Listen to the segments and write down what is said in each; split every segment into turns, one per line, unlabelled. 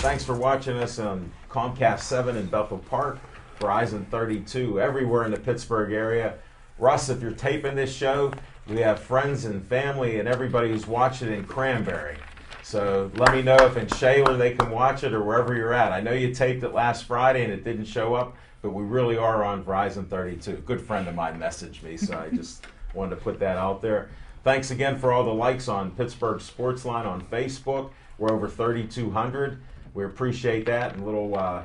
Thanks for watching us on Comcast 7 in Bethel Park, Verizon 32, everywhere in the Pittsburgh area. Russ, if you're taping this show, we have friends and family and everybody who's watching in Cranberry. So let me know if in Shaler they can watch it or wherever you're at. I know you taped it last Friday and it didn't show up, but we really are on Verizon 32. A good friend of mine messaged me, so I just wanted to put that out there. Thanks again for all the likes on Pittsburgh Sportsline on Facebook. We're over 3,200. We appreciate that in a little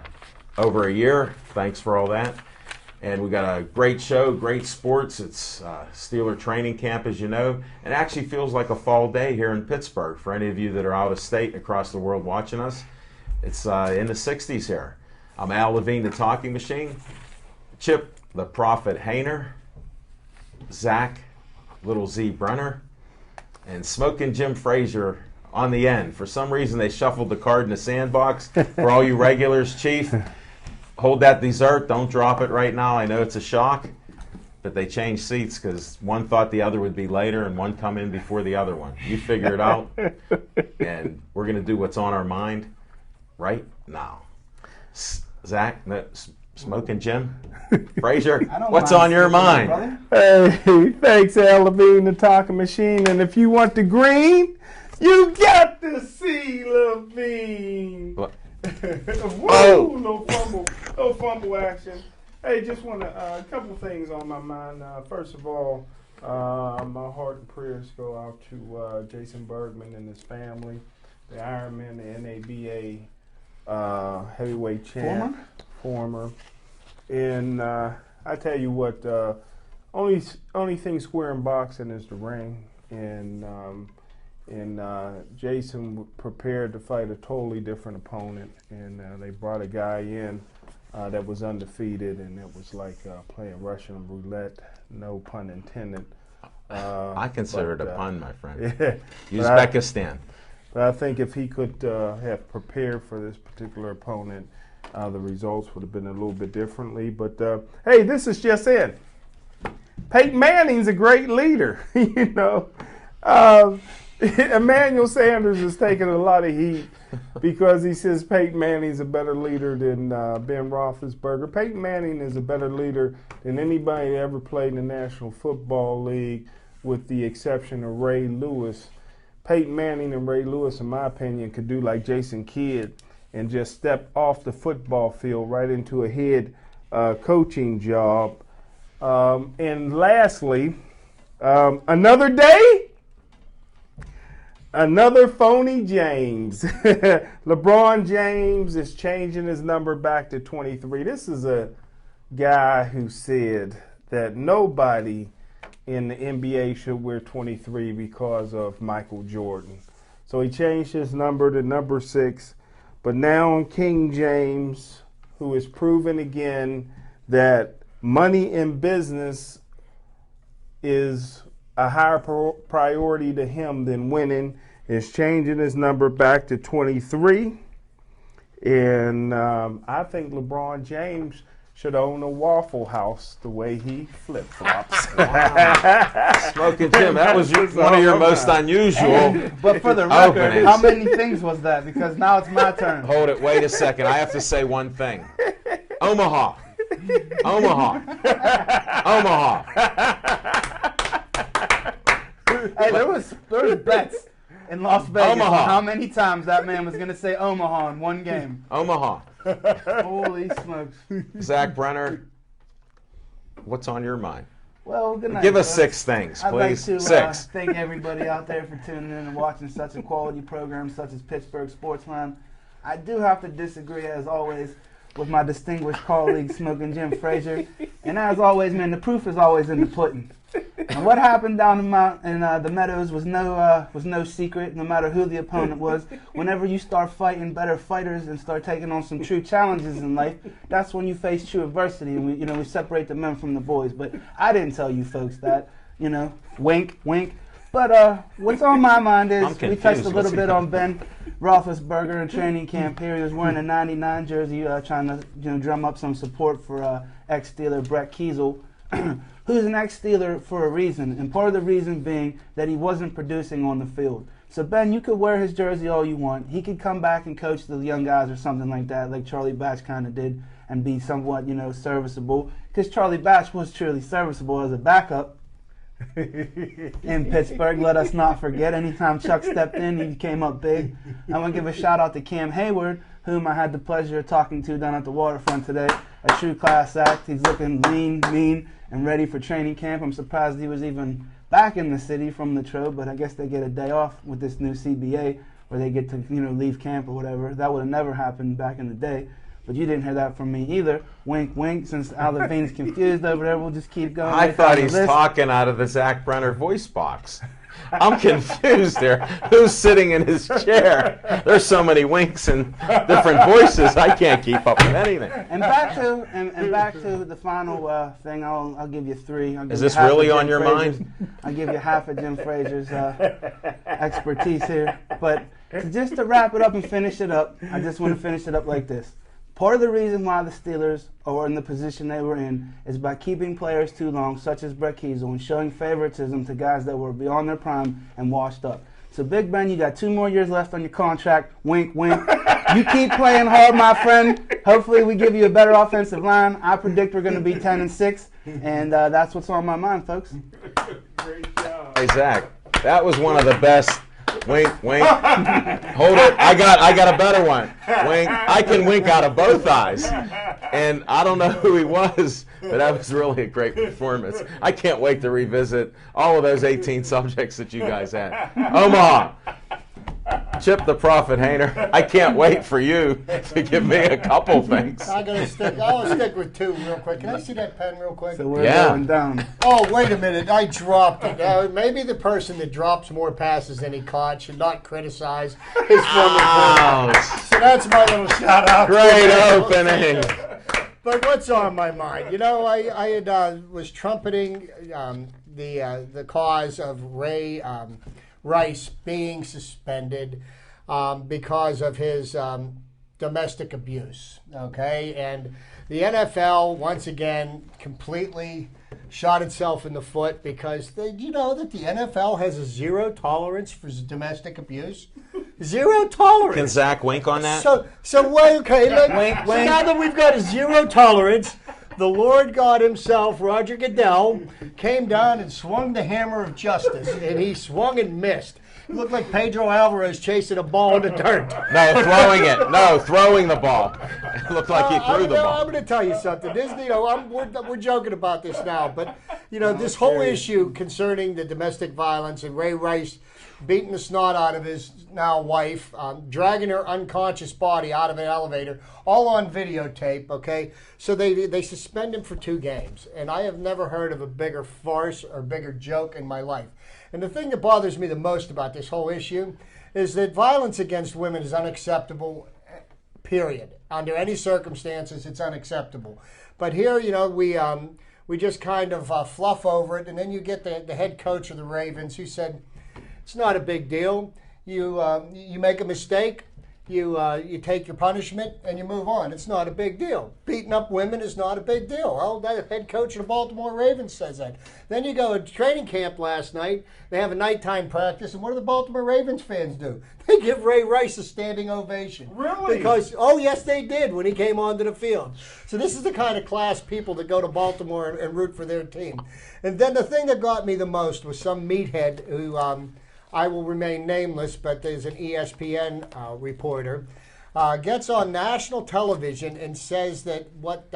over a year. Thanks for all that. And we got a great show, great sports. It's Steeler training camp, as you know. It actually feels like a fall day here in Pittsburgh for any of you that are out of state and across the world watching us. It's in the 60s here. I'm Al Levine, the Talking Machine. Chip, the Prophet Hayner. Zach, Little Z Brenner. And Smoking Jim Frazier on the end. For some reason, they shuffled the card in the sandbox. For all you regulars, Chief, hold that dessert. Don't drop it right now. I know it's a shock, but they changed seats because one thought the other would be later and one come in before the other one. You figure it out, and we're going to do what's on our mind right now. Zach, Smoking Jim, Frazier, what's on your mind?
Hey, thanks, Al Levine, the Talking Machine. And if you want the green, you got to see Levine.
What?
Whoa, no fumble action. Hey, just want a couple things on my mind. First of all, my heart and prayers go out to Jason Bergman and his family, the Ironman, the NABA heavyweight champ, former. And I tell you what, only thing square in boxing is the ring, and Jason prepared to fight a totally different opponent, and they brought a guy in that was undefeated, and it was like playing Russian roulette, no pun intended.
I consider it a pun, my friend.
Yeah,
Uzbekistan.
But I think if he could have prepared for this particular opponent, the results would have been a little bit differently. But hey, this is just it. Peyton Manning's a great leader, you know. Emmanuel Sanders is taking a lot of heat because he says Peyton Manning's a better leader than Ben Roethlisberger. Peyton Manning is a better leader than anybody that ever played in the National Football League, with the exception of Ray Lewis. Peyton Manning and Ray Lewis, in my opinion, could do like Jason Kidd and just step off the football field right into a head coaching job. And lastly, another day, another phony James. LeBron James is changing his number back to 23. This is a guy who said that nobody in the NBA should wear 23 because of Michael Jordan. So he changed his number to number 6. But now King James, who has proven again that money in business is a higher priority to him than winning, is changing his number back to 23. And I think LeBron James should own a Waffle House the way he flip-flops.
Wow. Smoking Jim, that was one of your most unusual
But for the record,
openings.
how many things was that? Because now it's my turn.
Hold it, wait a second. I have to say one thing. Omaha.
Hey, there was bets in Las Vegas
Omaha.
on how many times that man was going to say Omaha in one game.
Omaha.
Holy smokes.
Zach Brenner, what's on your mind?
Well, good night.
Give us
folks.
6 things,
I'd like
please.
to
6.
thank everybody out there for tuning in and watching such a quality program such as Pittsburgh Sportsline. I do have to disagree, as always, with my distinguished colleague, Smoking Jim Frazier. And as always, man, the proof is always in the pudding. And what happened down the Meadows was no secret, no matter who the opponent was. Whenever you start fighting better fighters and start taking on some true challenges in life, that's when you face true adversity, and we separate the men from the boys. But I didn't tell you folks that, wink, wink. But what's on my mind is we touched a little bit on Ben Roethlisberger in training camp here. He was wearing a 99 jersey, trying to drum up some support for ex-Steeler Brett Kiesel. who's an ex-Steeler for a reason, and part of the reason being that he wasn't producing on the field. So, Ben, you could wear his jersey all you want. He could come back and coach the young guys or something like that, like Charlie Batch kind of did, and be somewhat, serviceable. Because Charlie Batch was truly serviceable as a backup in Pittsburgh. Let us not forget. Anytime Chuck stepped in, he came up big. I want to give a shout-out to Cam Hayward, whom I had the pleasure of talking to down at the waterfront today. A true class act. He's looking lean, mean, and ready for training camp. I'm surprised he was even back in the city from Latrobe, but I guess they get a day off with this new CBA where they get to, leave camp or whatever. That would have never happened back in the day. But you didn't hear that from me either. Wink, wink. Since Al Levine's confused over there, we'll just keep going.
I thought he's talking out of the Zach Brenner voice box. I'm confused there. Who's sitting in his chair? There's so many winks and different voices. I can't keep up with anything.
And back to the final thing. I'll give you 3.
Is this really on your mind?
I'll give you half of Jim Frazier's expertise here. But just to wrap it up and finish it up, I just want to finish it up like this. Part of the reason why the Steelers are in the position they were in is by keeping players too long, such as Brett Keisel, and showing favoritism to guys that were beyond their prime and washed up. So, Big Ben, you got 2 more years left on your contract. Wink, wink. You keep playing hard, my friend. Hopefully we give you a better offensive line. I predict we're going to be 10-6, and that's what's on my mind, folks.
Great job.
Hey, Zach, that was one of the best. Wink, wink. Hold it. I got a better one. Wink. I can wink out of both eyes. And I don't know who he was, but that was really a great performance. I can't wait to revisit all of those 18 subjects that you guys had. Omaha. Chip the Prophet, Hainer. I can't wait for you to give me a couple things.
I'll stick with 2 real quick. Can I see that pen real quick?
So we're going down.
Oh, wait a minute. I dropped it. Maybe the person that drops more passes than he caught should not criticize his former quarterback. So that's my little shout out.
Great opening.
But what's on my mind? I had was trumpeting the cause of Ray Rice being suspended because of his domestic abuse, okay? And the NFL, once again, completely shot itself in the foot because you know that the NFL has a 0 tolerance for domestic abuse? 0 tolerance.
Can Zach wink on that?
So wait, okay.
Wink,
so
wink.
now that we've got a 0 tolerance, the Lord God himself, Roger Goodell, came down and swung the hammer of justice, and he swung and missed. It looked like Pedro Alvarez chasing a ball in the dirt.
No, throwing it. No, throwing the ball. It looked like he threw the ball.
I'm going to tell you something. This, we're joking about this now, but this whole issue concerning the domestic violence and Ray Rice beating the snot out of his now wife, dragging her unconscious body out of an elevator, all on videotape, okay? So they suspend him for 2 games, and I have never heard of a bigger farce or bigger joke in my life. And the thing that bothers me the most about this whole issue is that violence against women is unacceptable, period. Under any circumstances, it's unacceptable. But here, we just kind of fluff over it, and then you get the head coach of the Ravens who said, it's not a big deal. You make a mistake, you take your punishment, and you move on. It's not a big deal. Beating up women is not a big deal. Oh, the head coach of the Baltimore Ravens says that. Then you go to training camp last night. They have a nighttime practice, and what do the Baltimore Ravens fans do? They give Ray Rice a standing ovation.
Really?
Because, oh, yes, they did when he came onto the field. So this is the kind of class people that go to Baltimore and root for their team. And then the thing that got me the most was some meathead who I will remain nameless, but there's an ESPN reporter, gets on national television and says that what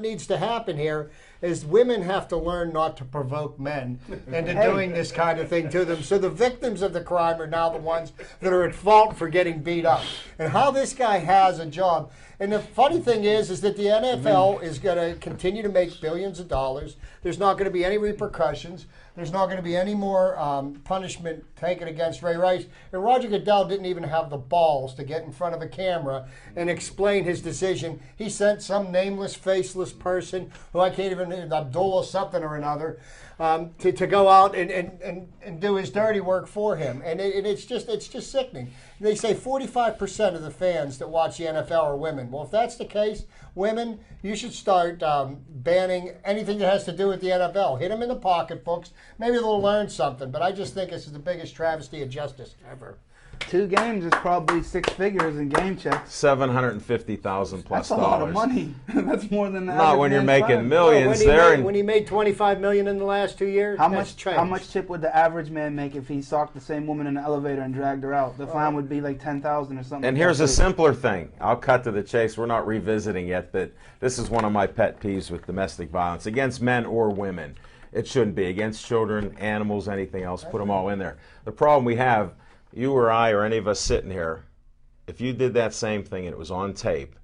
needs to happen here is women have to learn not to provoke men into doing this kind of thing to them. So the victims of the crime are now the ones that are at fault for getting beat up. And how this guy has a job. And the funny thing is that the NFL is going to continue to make billions of dollars. There's not going to be any repercussions. There's not going to be any more punishment taken against Ray Rice. And Roger Goodell didn't even have the balls to get in front of a camera and explain his decision. He sent some nameless, faceless person who I can't even, Abdullah something or another, to go out and do his dirty work for him. And it's just sickening. They say 45% of the fans that watch the NFL are women. Well, if that's the case, women, you should start banning anything that has to do with the NFL. Hit them in the pocketbooks. Maybe they'll learn something. But I just think this is the biggest travesty of justice ever.
2 games is probably 6 figures in game checks.
$750,000 plus.
That's a lot of money. That's more than the
Not when you're making millions
when he made $25 million in the last 2 years.
How much chip would the average man make if he socked the same woman in the elevator and dragged her out? The fine would be like $10,000 or something.
And here's a simpler thing. I'll cut to the chase. We're not revisiting yet, but this is one of my pet peeves with domestic violence against men or women. It shouldn't be against children, animals, anything else. Put them all in there. The problem we have, you or I or any of us sitting here, if you did that same thing and it was on tape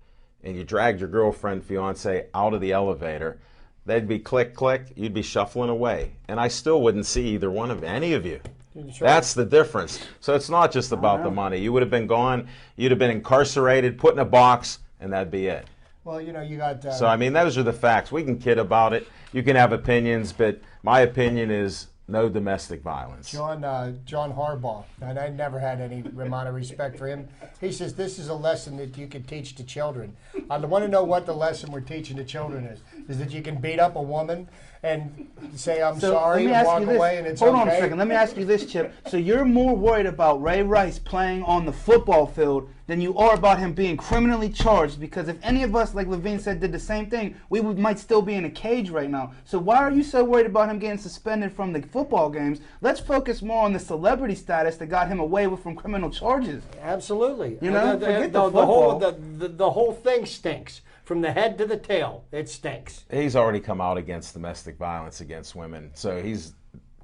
and you dragged your girlfriend, fiance out of the elevator, they'd be click, click, you'd be shuffling away. And I still wouldn't see either one of any of you. Sure. That's the difference. So it's not just about the money. You would have been gone, you'd have been incarcerated, put in a box, and that'd be it.
Well, you know, you got...
So, I mean, those are the facts. We can kid about it. You can have opinions, but my opinion is no domestic violence.
John Harbaugh, and I never had any amount of respect for him. He says this is a lesson that you can teach to children. I want to know what the lesson we're teaching to children is that you can beat up a woman and say I'm sorry and walk away and it's okay.
Hold on a second. Let me ask you this, Chip. So you're more worried about Ray Rice playing on the football field than you are about him being criminally charged, because if any of us, like Levine said, did the same thing, we might still be in a cage right now. So why are you so worried about him getting suspended from the football games? Let's focus more on the celebrity status that got him away from criminal charges.
Absolutely.
You know, forget
the whole thing stinks. From the head to the tail, it stinks.
He's already come out against domestic violence against women. So he's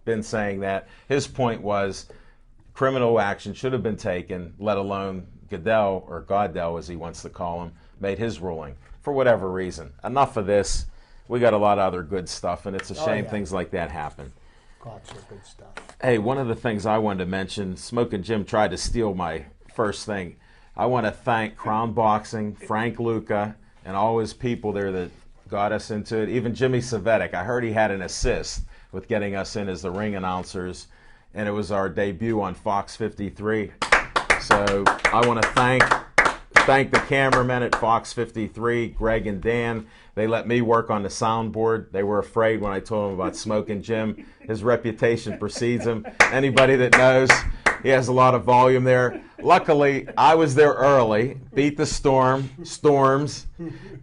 been saying that. His point was criminal action should have been taken, let alone Goodell, or Goddell as he wants to call him, made his ruling for whatever reason. Enough of this. We got a lot of other good stuff, and it's a shame things like that happen.
Lots of good stuff.
Hey, one of the things I wanted to mention, Smoking Jim tried to steal my first thing. I want to thank Crown Boxing, Frank Luca, and all his people there that got us into it. Even Jimmy Savetic, I heard he had an assist with getting us in as the ring announcers, and it was our debut on Fox 53. So I want to thank the cameramen at Fox 53, Greg and Dan. They let me work on the soundboard. They were afraid when I told them about Smoking Jim. His reputation precedes him. Anybody that knows, he has a lot of volume there. Luckily, I was there early, beat the storms,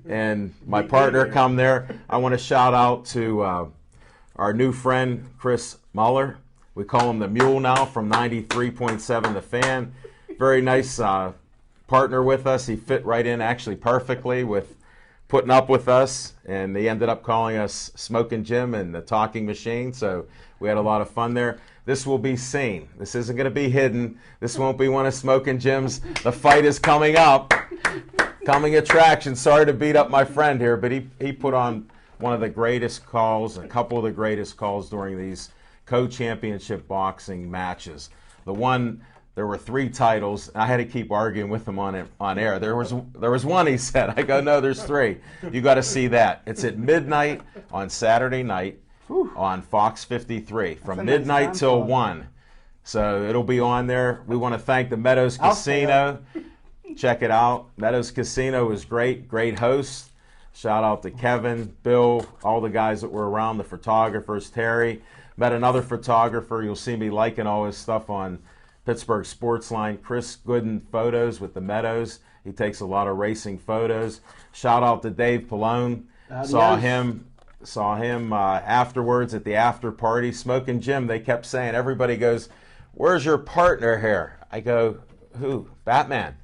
and my partner come there. I want to shout out to our new friend, Chris Muller. We call him the Mule now from 93.7 The Fan. Very nice partner with us. He fit right in actually perfectly with putting up with us, and they ended up calling us Smoking Jim and the Talking Machine, so we had a lot of fun there. This will be seen. This isn't going to be hidden. This won't be one of Smoking Jim's. The fight is coming up. Coming attraction. Sorry to beat up my friend here, but he put on one of the greatest calls, a couple of the greatest calls during these co-championship boxing matches. There were 3 titles. I had to keep arguing with him on air. There was one, he said. I go, no, there's 3. You got to see that. It's at midnight on Saturday night on Fox 53 from midnight till 1. So it'll be on there. We want to thank the Meadows Casino. Check it out. Meadows Casino was great host. Shout out to Kevin, Bill, all the guys that were around, the photographers, Terry. Met another photographer. You'll see me liking all his stuff on Pittsburgh Sportsline. Chris Gooden Photos with the Meadows. He takes a lot of racing photos. Shout out to Dave Pallone. Saw him afterwards at the after party. Smoking Jim, they kept saying, everybody goes, where's your partner here? I go, who? Batman.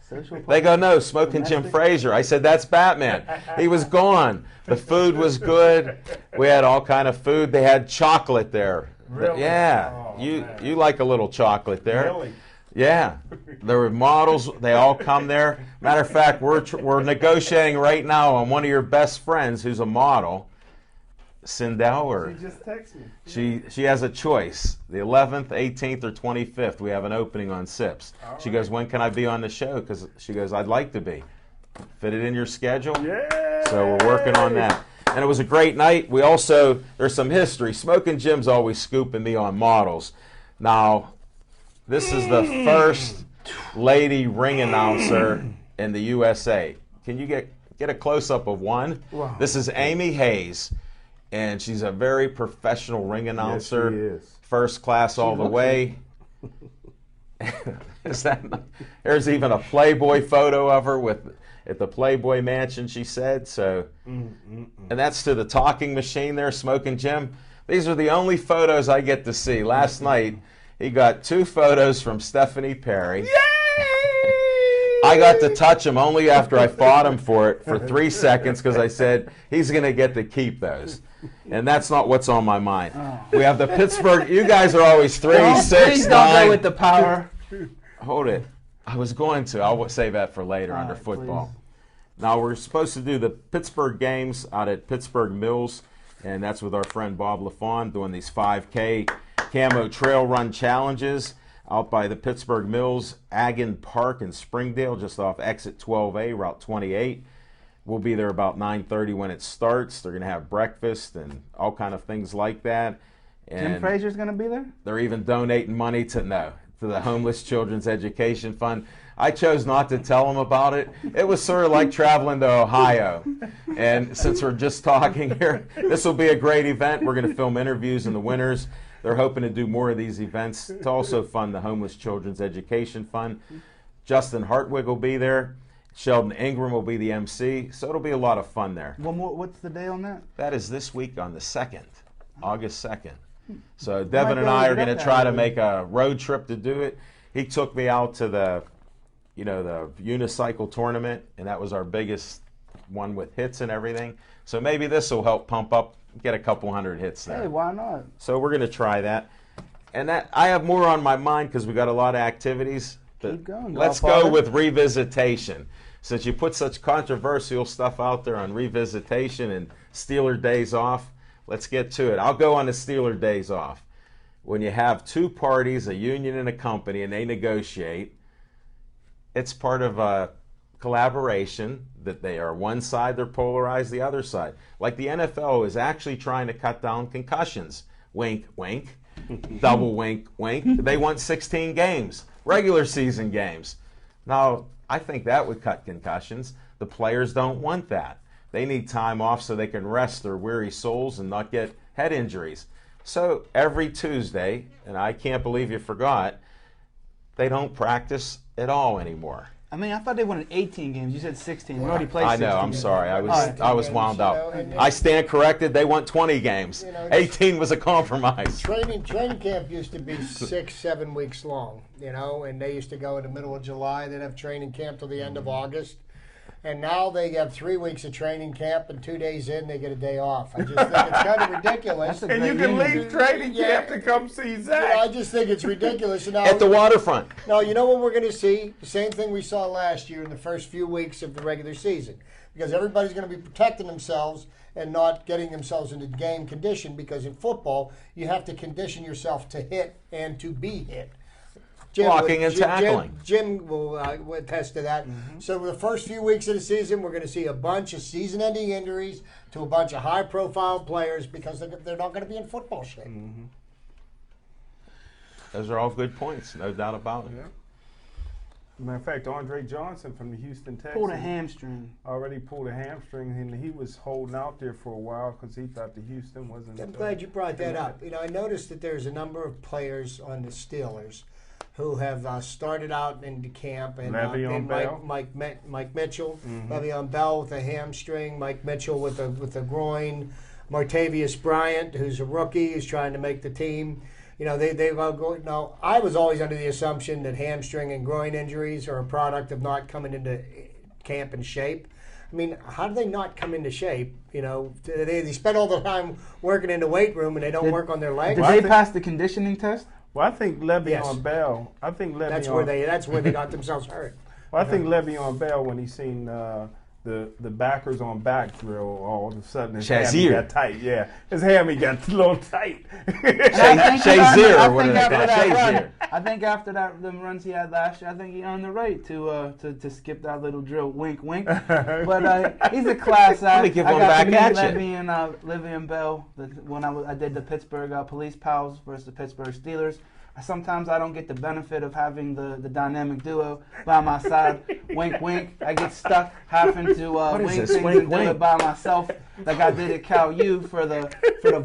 They go, no, Smoking Jim Frazier. I said, that's Batman. He was gone. The food was good. We had all kind of food. They had chocolate there.
Really?
Yeah.
Oh,
you like a little chocolate there.
Really?
Yeah. There were models. They all come there. Matter of fact, we're negotiating right now on one of your best friends who's a model. Sindel, or
She just texted me.
she has a choice: the 11th, 18th, or 25th. We have an opening on Sips. She goes, "When can I be on the show?" Because she goes, "I'd like to be. Fit it in your schedule."
Yeah.
So we're working on that. And it was a great night. We also, there's some history. Smoking Jim's always scooping me on models. Now, this is the first lady ring announcer in the USA. Can you get a close-up of one?
Wow.
This is Amy Hayes, and she's a very professional ring announcer.
Yes, she is.
First class all the way. There's even a Playboy photo of her at the Playboy Mansion, she said. So, and that's to the talking machine there, Smoking Jim. These are the only photos I get to see. Last night, he got 2 photos from Stephanie Perry.
Yay!
I got to touch him only after I fought him for it for 3 seconds because I said he's going to get to keep those. And that's not what's on my mind. We have the Pittsburgh. You guys are always 3, 6, 9.
Please don't go with the power.
Hold it. I was going to. I'll save that for later
All
under
right,
football.
please.
Now, we're supposed to do the Pittsburgh games out at Pittsburgh Mills, and that's with our friend Bob LaFawn doing these 5K Camo Trail Run Challenges out by the Pittsburgh Mills, Agin Park in Springdale, just off exit 12A, Route 28. We'll be there about 9:30 when it starts. They're going to have breakfast and all kind of things like that. And
Jim Frazier's going to be there?
they're even donating money to the Homeless Children's Education Fund. I chose not to tell them about it. It was sort of like traveling to Ohio. And since we're just talking here, this will be a great event. We're going to film interviews in the winners. They're hoping to do more of these events to also fund the Homeless Children's Education Fund. Justin Hartwig will be there. Sheldon Ingram will be the MC. So it'll be a lot of fun there.
One more. What's the day on that?
That is this week on the 2nd, August 2nd. So Devin and I are going to try to make a road trip to do it. He took me out to the unicycle tournament, and that was our biggest one with hits and everything. So maybe this will help pump up, get a couple hundred hits there.
Hey, why not?
So we're going to try that. And that I have more on my mind because we got a lot of activities.
Keep going,
Let's
Godfather.
go with revisitation. Since you put such controversial stuff out there on revisitation and Steeler days off, let's get to it. I'll go on the Steeler days off. When you have 2 parties, a union and a company, and they negotiate, it's part of a collaboration that they are one side, they're polarized the other side. Like the NFL is actually trying to cut down concussions. Wink, wink. Double wink, wink. They want 16 games, regular season games. Now, I think that would cut concussions. The players don't want that. They need time off so they can rest their weary souls and not get head injuries. So every Tuesday, and I can't believe you forgot, they don't practice at all anymore.
I mean, I thought they wanted 18 games. You said 16. We already played 16.
I know, I'm sorry. I was wound up.
You know,
I stand corrected. They want 20 games. 18 was a compromise.
Training camp used to be 6-7 weeks long, and they used to go in the middle of July. They'd have training camp till the end of August. And now they have 3 weeks of training camp, and 2 days in, they get a day off. I just think it's kind of ridiculous.
And you can leave training camp to come see Zach.
I just think it's ridiculous. And now,
At the waterfront.
now, you know what we're going to see? The same thing we saw last year in the first few weeks of the regular season. Because everybody's going to be protecting themselves and not getting themselves into game condition. Because in football, you have to condition yourself to hit and to be hit.
Blocking and tackling.
Jim will attest to that. Mm-hmm. So the first few weeks of the season, we're going to see a bunch of season-ending injuries to a bunch of high-profile players because they're not going to be in football shape.
Mm-hmm.
Those are all good points, no doubt about it.
Yeah. Matter of fact, Andre Johnson from the Houston Texans
Pulled a hamstring.
already pulled a hamstring, and he was holding out there for a while because he thought the Houston wasn't.
I'm glad you brought that up. I noticed that there's a number of players on the Steelers who have started out into camp, and
Bell.
Mike Mitchell,
Mm-hmm.
Le'Veon Bell with a hamstring, Mike Mitchell with a groin, Martavius Bryant, who's a rookie, who's trying to make the team. They all go. Now, I was always under the assumption that hamstring and groin injuries are a product of not coming into camp in shape. I mean, how do they not come into shape? They spend all the time working in the weight room and they don't work on their legs.
Did they pass the conditioning test?
Well, I think Le'Veon
Yes.
Bell. I think Le'Veon.
That's where they got themselves hurt.
Well, I think Le'Veon Bell, when he seen the backers on back drill, all of a sudden his
Shazier.
hammy got tight. Yeah, his hammy got a little tight.
Shazier, or whatever they call it, Shazier.
I think after them runs he had last year, I think he earned the right to skip that little drill. Wink, wink. But he's a class act.
Let me give one
I
back
got to
at
meet
you.
Levy and Livy and Bell when I did the Pittsburgh Police Pals versus the Pittsburgh Steelers. Sometimes I don't get the benefit of having the dynamic duo by my side. Wink, wink. I get stuck having to wink
this?
things
Wink,
and do
wink.
it by myself, like I did at Cal U for the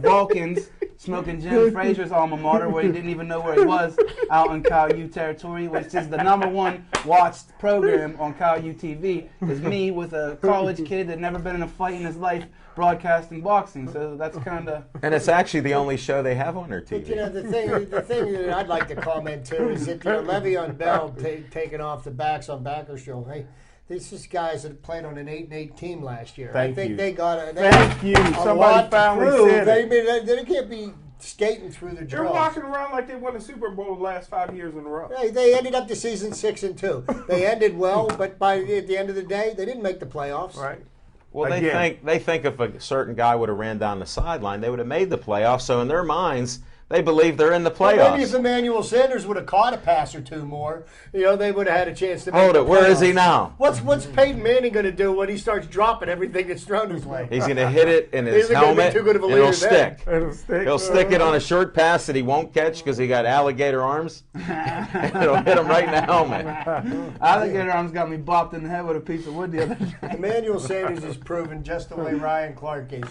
Vulcans, smoking Jim Frazier's alma mater, where he didn't even know where he was, out in Cal U territory, which is the #1 watched program on Cal U TV. Is me with a college kid that never been in a fight in his life, broadcasting boxing. So that's kind of.
And it's actually the only show they have on their TV.
But you know, the thing that I'd like to comment too is that Levy and Bell taking off the backs on Backer Show. Hey, these is guys that played on an 8-8 team last year. I think they got a
Somebody
lot to
finally
prove.
said it.
They can't be skating through the
They're
drills.
walking around like they won the Super Bowl the last 5 years in a row.
They ended up the season 6-2. They ended well, but at the end of the day, they didn't make the playoffs.
Right.
Well,
Again.
they think if a certain guy would have ran down the sideline, they would have made the playoffs. So in their minds, they believe they're in the playoffs.
Well, maybe if Emmanuel Sanders would have caught a pass or two more, they would have had a chance to make
Hold
the
it. Where is
playoffs.
he now?
What's Peyton Manning going to do when he starts dropping everything that's thrown his way?
He's going to hit it in his
Isn't gonna be
helmet,
too good of a
and it'll
leader then.
stick.
It'll stick.
He'll stick it on a short pass that he won't catch because he got alligator arms. It'll hit him right in the helmet.
Alligator arms got me bopped in the head with a piece of wood the other day.
Emmanuel Sanders is proven just the way Ryan Clark is.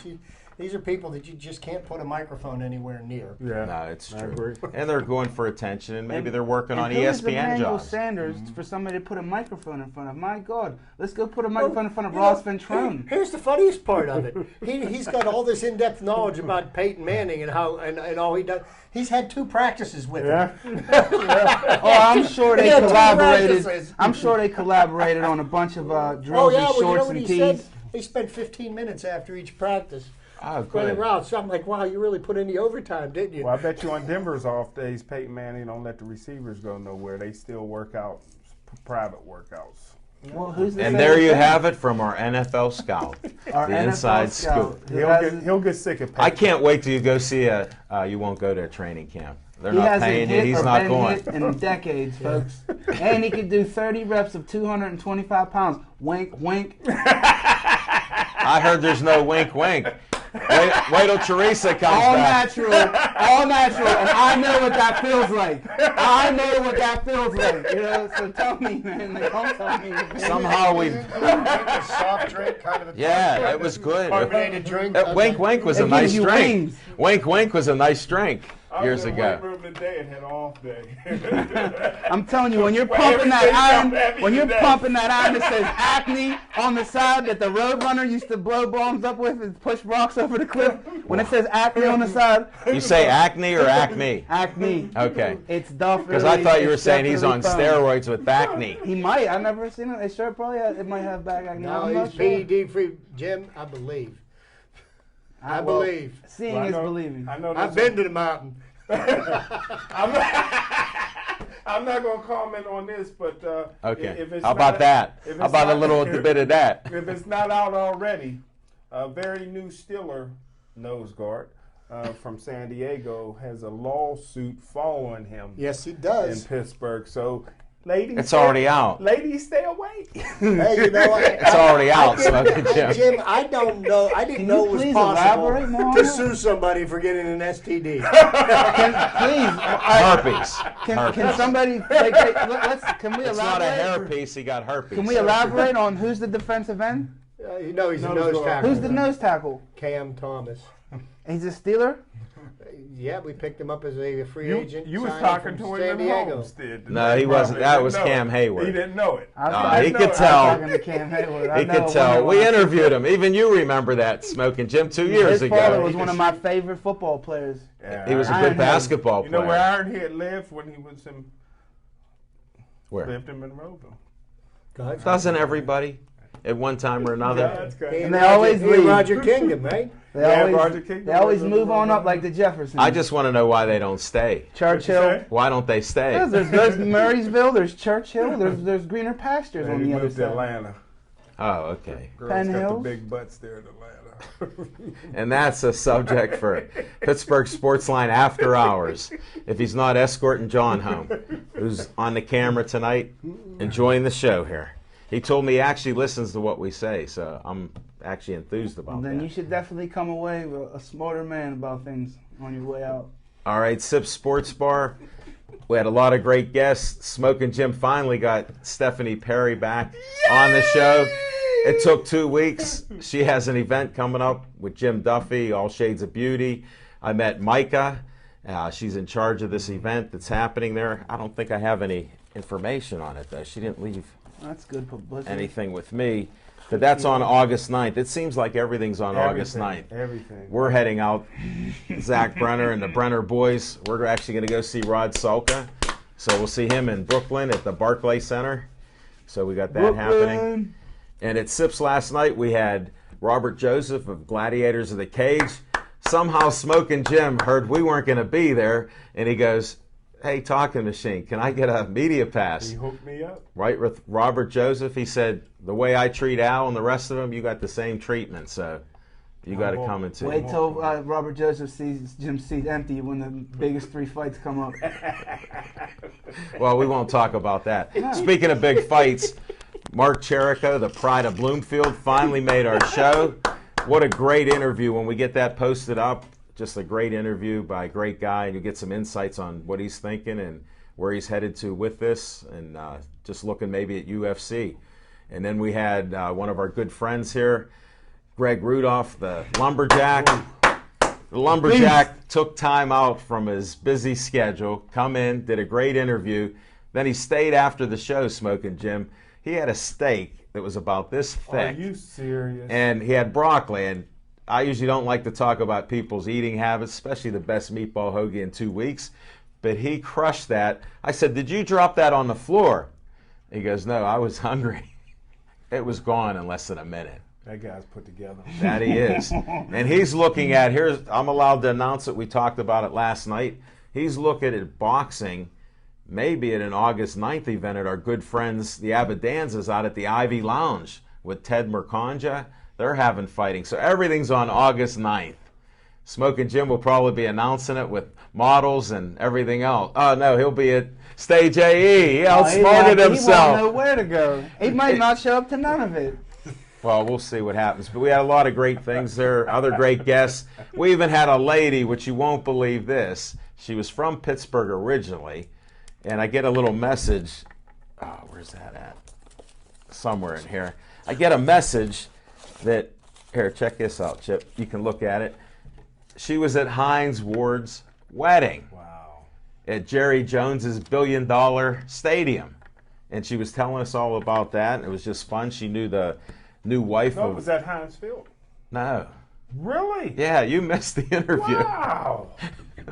These are people that you just can't put a microphone anywhere near.
Yeah.
No, it's
I
true.
agree.
And they're going for attention, and maybe they're working on
And who is
ESPN
Emmanuel
jobs.
Sanders for somebody to put a microphone in front of? My God, let's go put a microphone in front of
You
Ross
know,
Ventrone.
Here's the funniest part of it. He's got all this in-depth knowledge about Peyton Manning and how and all he does. He's had 2 practices with him.
Yeah.
Oh, I'm sure they
Yeah, two
collaborated.
practices.
I'm sure they collaborated on a bunch of
Oh
drills
yeah,
and
well, you know
shorts
what
and
he said?
tees.
They spent 15 minutes after each practice
Oh,
running
good.
routes. So I'm like, wow, you really put in the overtime, didn't you?
Well, I bet you on Denver's off days, Peyton Manning don't let the receivers go nowhere. They still work out private workouts.
Well, who's to
And
say
there
the
you
same?
have it from our NFL scout,
Our
the
NFL
inside
scout,
scoop.
who has his-
He'll get sick of Peyton.
I can't wait till you go see you won't go to a training camp. They're
He
not
hasn't
paying you.
hit
He's
or
not
been
going.
hit in decades, folks. And he could do 30 reps of 225 pounds. Wink, wink.
I heard there's no wink wink. Wait till Teresa comes
All
back.
natural, all natural, and I know what that feels like. I know what that feels like. So tell me, man. Like, don't tell me.
Somehow we.
a soft drink, kind of a
Yeah, it was good.
carbonated drink.
Wink wink was
It
a nice
gives you
drink.
wings.
Wink wink was a nice drink
I
years
was in the weight
ago.
room today and had off day.
I'm telling you, when you're
Well,
pumping that
everything's
iron,
heavy
when you're
today.
pumping that iron that says acne on the side that the Roadrunner used to blow bombs up with and push rocks over the cliff, when it says acne on the side,
You say acne or acme?
acne.
Okay.
It's definitely.
Because I thought you were
it's
saying he's on
definitely foam.
steroids with acne.
He might. I've never seen it. It sure probably it might have back acne.
No,
I'm not
he's
sure.
PED free. Jim, I believe. I
well,
believe.
Seeing
Well, I
is
know-
believing.
I know
I've
there's
been to the mountain.
I'm not going to comment on this, but
Okay.
if it's
How about
not-
that?
if
How
it's
about a
not-
little bit of that?
If it's not out already, a very new Steeler nose guard from San Diego has a lawsuit following him
Yes, he
in
does.
Pittsburgh. So, ladies,
It's already out.
Ladies, stay away.
Hey, you know what?
It's already out, Smoking Jim.
Jim, I don't know. I didn't
Can
know
you
it was
please
possible
elaborate more on
to
that?
sue somebody for getting an STD.
Herpes.
Can somebody? Let's. Can we
It's not a
elaborate?
hairpiece. He got herpes.
Can we elaborate on who's the defensive end?
You know he's a
Nose
nose
guard.
tackle.
Who's the nose tackle?
Cam Thomas.
He's a Steeler.
Yeah, we picked him up as a free agent.
You was
signing
talking
from
to him
San
in
Diego.
Homestead.
No, he wasn't.
Probably
That
didn't
was
know
Cam
it.
Hayward.
He didn't know it.
He could
I'm
tell.
talking to Cam Hayward. I
He
know
could
one
tell.
of
We
my-
interviewed him. Even you remember that, Smoking Jim, 2 years
His father
ago.
was one of my favorite football players.
Yeah,
He was a
Ironhead.
good basketball
You know where
player.
Ironhead lived when he was in
Where?
lived in Monroeville.
Go ahead.
Doesn't everybody at one time or another?
That's good.
He
And they always
Roger, he and
leave.
Roger Kingdom, right?
They
Yeah,
always,
Roger King
they always
was
move on
over
up like the Jeffersons.
I just want to know why they don't stay.
Churchill.
say?
Why don't they stay?
There's Murraysville. There's Churchill. There's greener pastures on
He
the other
moved to
side.
Atlanta.
Oh, okay.
Girls
Penn
got the
Hills?
big butts there in Atlanta.
And that's a subject for Pittsburgh Sportsline After Hours. If he's not escorting John home, who's on the camera tonight, enjoying the show here. He told me he actually listens to what we say, so I'm actually enthused about
Then
that.
you should definitely come away with a smarter man about things on your way out.
All right, Sip Sports Bar. We had a lot of great guests. Smoking Jim finally got Stephanie Perry back on the show. It took 2 weeks. She has an event coming up with Jim Duffy, All Shades of Beauty. I met Micah. She's in charge of this event that's happening there. I don't think I have any information on it, though. She didn't leave
That's good publicity.
anything with me. But that's on August 9th. It seems like everything's on August 9th.
Everything.
We're heading out, Zach Brenner and the Brenner boys. We're actually going to go see Rod Sulka. So we'll see him in Brooklyn at the Barclay Center. So we got that happening. And at Sips last night, we had Robert Joseph of Gladiators of the Cage. Somehow Smoking Jim heard we weren't going to be there, and he goes, "Hey, Talking Machine, can I get a media pass?"
He hooked me up.
Right with Robert Joseph, he said, "The way I treat Al and the rest of them, you got the same treatment, so you got to come and see."
Wait till Robert Joseph sees Jim's seat empty when the biggest 3 fights come up.
Well, we won't talk about that. Speaking of big fights, Mark Jericho, the pride of Bloomfield, finally made our show. What a great interview. When we get that posted up, just a great interview by a great guy, and you get some insights on what he's thinking and where he's headed to with this, and just looking maybe at UFC. And then we had one of our good friends here, Greg Rudolph, the Lumberjack. The Lumberjack took time out from his busy schedule, come in, did a great interview. Then he stayed after the show, Smoking Jim. He had a steak that was about this thick.
Are you serious?
And he had broccoli. And I usually don't like to talk about people's eating habits, especially the best meatball hoagie in 2 weeks. But he crushed that. I said, "Did you drop that on the floor?" He goes, "No, I was hungry." It was gone in less than a minute.
That guy's put together.
That he is. And he's looking at, I'm allowed to announce it, we talked about it last night. He's looking at boxing, maybe at an August 9th event at our good friends, the Abadanzas, out at the Ivy Lounge with Ted Mercanja. They're having fighting. So everything's on August 9th. Smoking Jim will probably be announcing it with models and everything else. Oh, no, he'll be at Stage AE. He outsmarted himself.
He won't know where to go. He might not show up to none of it.
Well, we'll see what happens. But we had a lot of great things there, other great guests. We even had a lady, which you won't believe this. She was from Pittsburgh originally, and I get a little message. Oh, where's that at? Somewhere in here. I get a message that, here, check this out, Chip. You can look at it. She was at Hines Ward's wedding.
Wow.
At Jerry Jones's $1 billion stadium. And she was telling us all about that. And it was just fun. She knew the new wife
No,
of...
it was at Heinz Field.
No.
Really?
Yeah, you missed the interview.
Wow.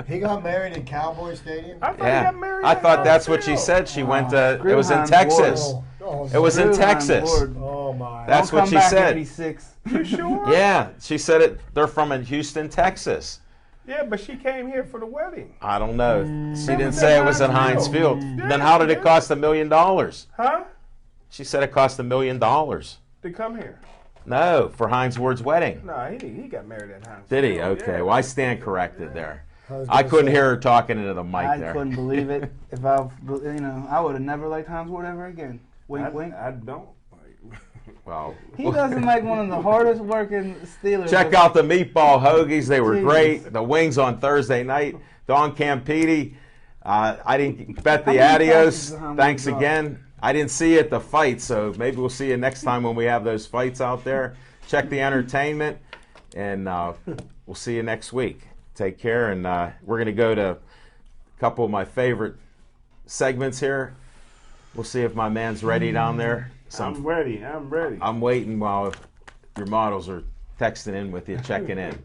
He got married in Cowboy Stadium.
I thought he
Yeah.
got married
I
at
thought
Heinz
that's what she
Field.
said. She went to...
Screw
It was in
Heinz
Texas.
Ward.
It was in
Screw Heinz
Texas.
Ward.
Oh my!
That's
Don't
what
come
she
back
said.
86.
You sure?
Yeah, she said it. They're from in Houston, Texas.
Yeah, but she came here for the wedding.
I don't know. She
That
didn't
was
say
at
it was at
Heinz
Heinz
Field.
Field.
Yeah,
Then how did it
yeah.
cost $1 million?
Huh?
She said it cost $1 million.
To come here.
No, for Heinz Ward's wedding.
No, he got married at Heinz
Did he?
Field.
Okay.
Yeah.
Well, I stand corrected there.
was
I
gonna
couldn't
say-
hear her talking into the mic
I
there.
couldn't believe it. If I, I would have never liked Heinz Ward ever again. Wink, wink.
I don't.
Well,
He doesn't like one of the hardest working Steelers.
check out the meatball hoagies. They were
Jeez.
great. The wings on Thursday night. Don Campiti. I didn't bet the
How many
adios.
passes how
Thanks
many
again. I didn't see you at the fight, so maybe we'll see you next time when we have those fights out there. Check the entertainment, and we'll see you next week. Take care, and we're going to go to a couple of my favorite segments here. We'll see if my man's ready down there.
I'm ready.
I'm waiting while your models are texting in with you, checking in,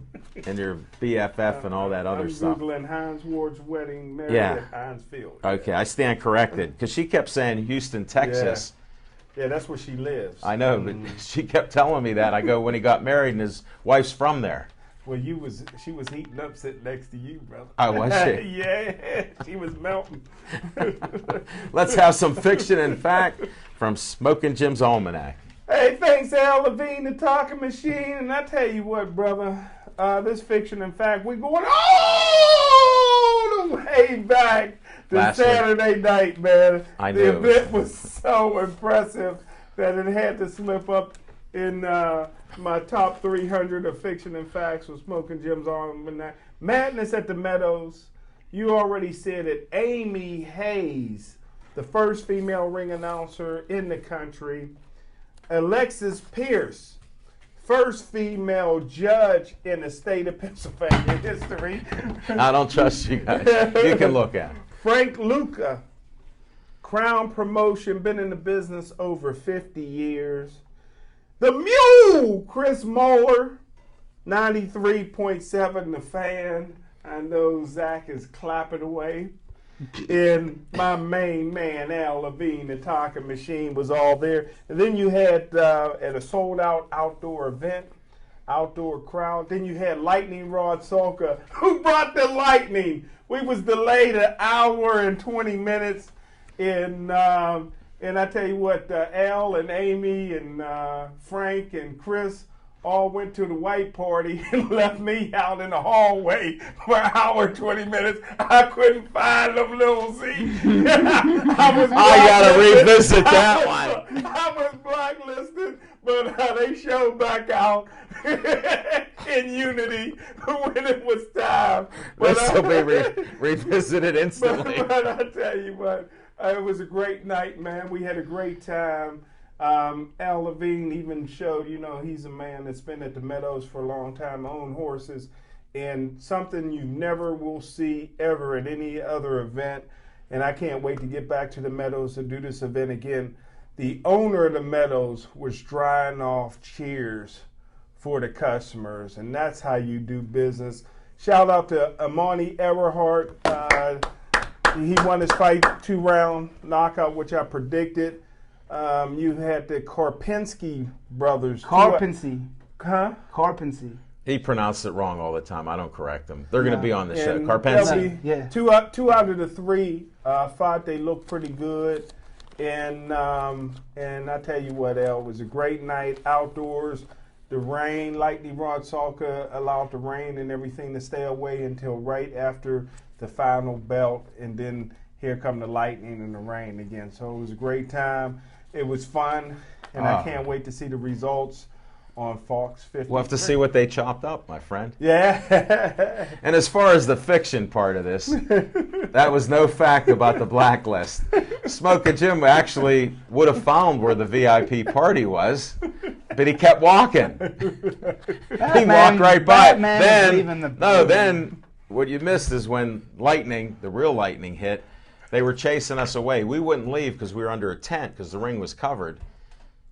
and your BFF and all that other
I'm
stuff.
Googling Heinz Ward's wedding married
Yeah.
at Heinz Field.
Okay, I stand corrected because she kept saying Houston, Texas.
Yeah, that's where she lives.
I know, but she kept telling me that. I go, when he got married, and his wife's from there.
Well, she was heating up sitting next to you, brother.
Oh, was she?
Yeah, she was melting.
Let's have some fiction and fact from Smoking Jim's Almanac.
Hey, thanks, Al Levine, the talking machine. And I tell you what, brother, this fiction and fact, we're going all the way back to
Last
Saturday night, man.
I
The
knew.
event was so impressive that it had to slip up in my top 300 of fiction and facts with Smoking Jim's on Madness at the Meadows. You already said it. Amy Hayes, the first female ring announcer in the country. Alexis Pierce, first female judge in the state of Pennsylvania history.
I don't trust you guys. You can look at it.
Frank Luca, Crown Promotion, been in the business over 50 years. The Mule, Chris Moeller, 93.7 The Fan. I know Zach is clapping away. And my main man, Al Levine, the talking machine, was all there. And then you had, at a sold-out outdoor event, outdoor crowd, then you had Lightning Rod Salka. Who brought the lightning? We was delayed an hour and 20 minutes. And I tell you what, Al and Amy and Frank and Chris all went to the white party and left me out in the hallway for an hour and 20 minutes. I couldn't find them little seats. I
gotta revisit that one.
I was blacklisted, but they showed back out in unity when it was time. But
This will be revisited instantly.
But I tell you what, it was a great night, man. We had a great time. Al Levine even showed, he's a man that's been at the Meadows for a long time, owned horses, and something you never will see ever at any other event. And I can't wait to get back to the Meadows to do this event again. The owner of the Meadows was drying off cheers for the customers, and that's how you do business. Shout out to Amani Everhart. He won his fight 2-round knockout, which I predicted. You had the Karpinski brothers.
Carpensy.
Huh?
Carpensy.
He pronounced it wrong all the time. I don't correct him. They're going to be on the show.
And
Carpensy.
Yeah.
Two out of the three fought. They looked pretty good. And I tell you what, El, it was a great night outdoors. The rain, Lightning Rod Salka allowed the rain and everything to stay away until right after the final belt. And then here come the lightning and the rain again. So it was a great time. It was fun. And I can't wait to see the results on Fox 50.
We'll have to see what they chopped up, my friend.
Yeah.
And as far as the fiction part of this, that was no fact about the blacklist. Smoking Jim actually would have found where the VIP party was, but he kept walking. He walked right by. Then what you missed is when the real lightning hit, they were chasing us away. We wouldn't leave because we were under a tent because the ring was covered.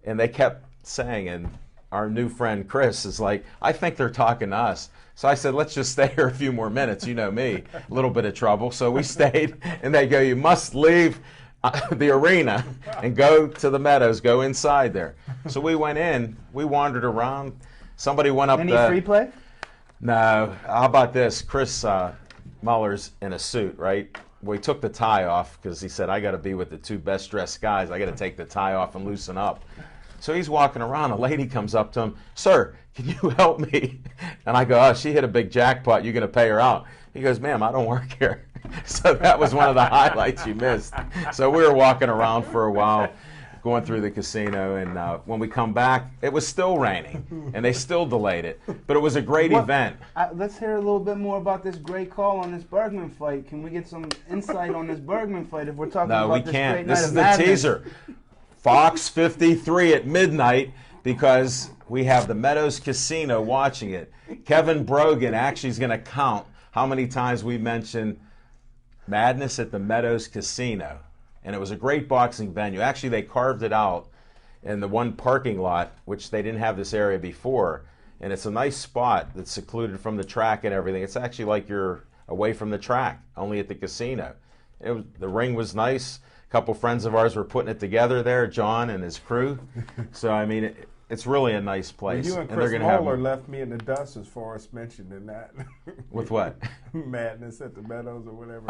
And they kept saying, and our new friend Chris is like, I think they're talking to us. So I said, let's just stay here a few more minutes. You know me, a little bit of trouble. So we stayed, and they go, you must leave the arena and go to the Meadows, go inside there. So we went in, we wandered around. Somebody went up
Any free play?
No. How about this? Chris Muller's in a suit, right? We took the tie off because he said, I got to be with the two best dressed guys. I got to take the tie off and loosen up. So he's walking around. A lady comes up to him, sir, can you help me? And I go, oh, she hit a big jackpot. You're going to pay her out. He goes, ma'am, I don't work here. So that was one of the highlights you missed. So we were walking around for a while, going through the casino. And when we come back, it was still raining. And they still delayed it. But it was a great event.
Let's hear a little bit more about this great call on this Bergman fight. Can we get some insight on this Bergman fight if we're talking about this great night of madness?
This is the teaser. Fox 53 at midnight, because we have the Meadows Casino watching it. Kevin Brogan actually is going to count how many times we mentioned Madness at the Meadows Casino. And it was a great boxing venue. Actually, they carved it out in the one parking lot, which they didn't have this area before. And it's a nice spot that's secluded from the track and everything. It's actually like you're away from the track, only at the casino. The ring was nice. A couple friends of ours were putting it together there, John and his crew. So, I mean, It's really a nice place.
You and
they're
Chris
gonna have
Moeller left me in the dust as far as mentioning that.
with what?
Madness at the Meadows or whatever.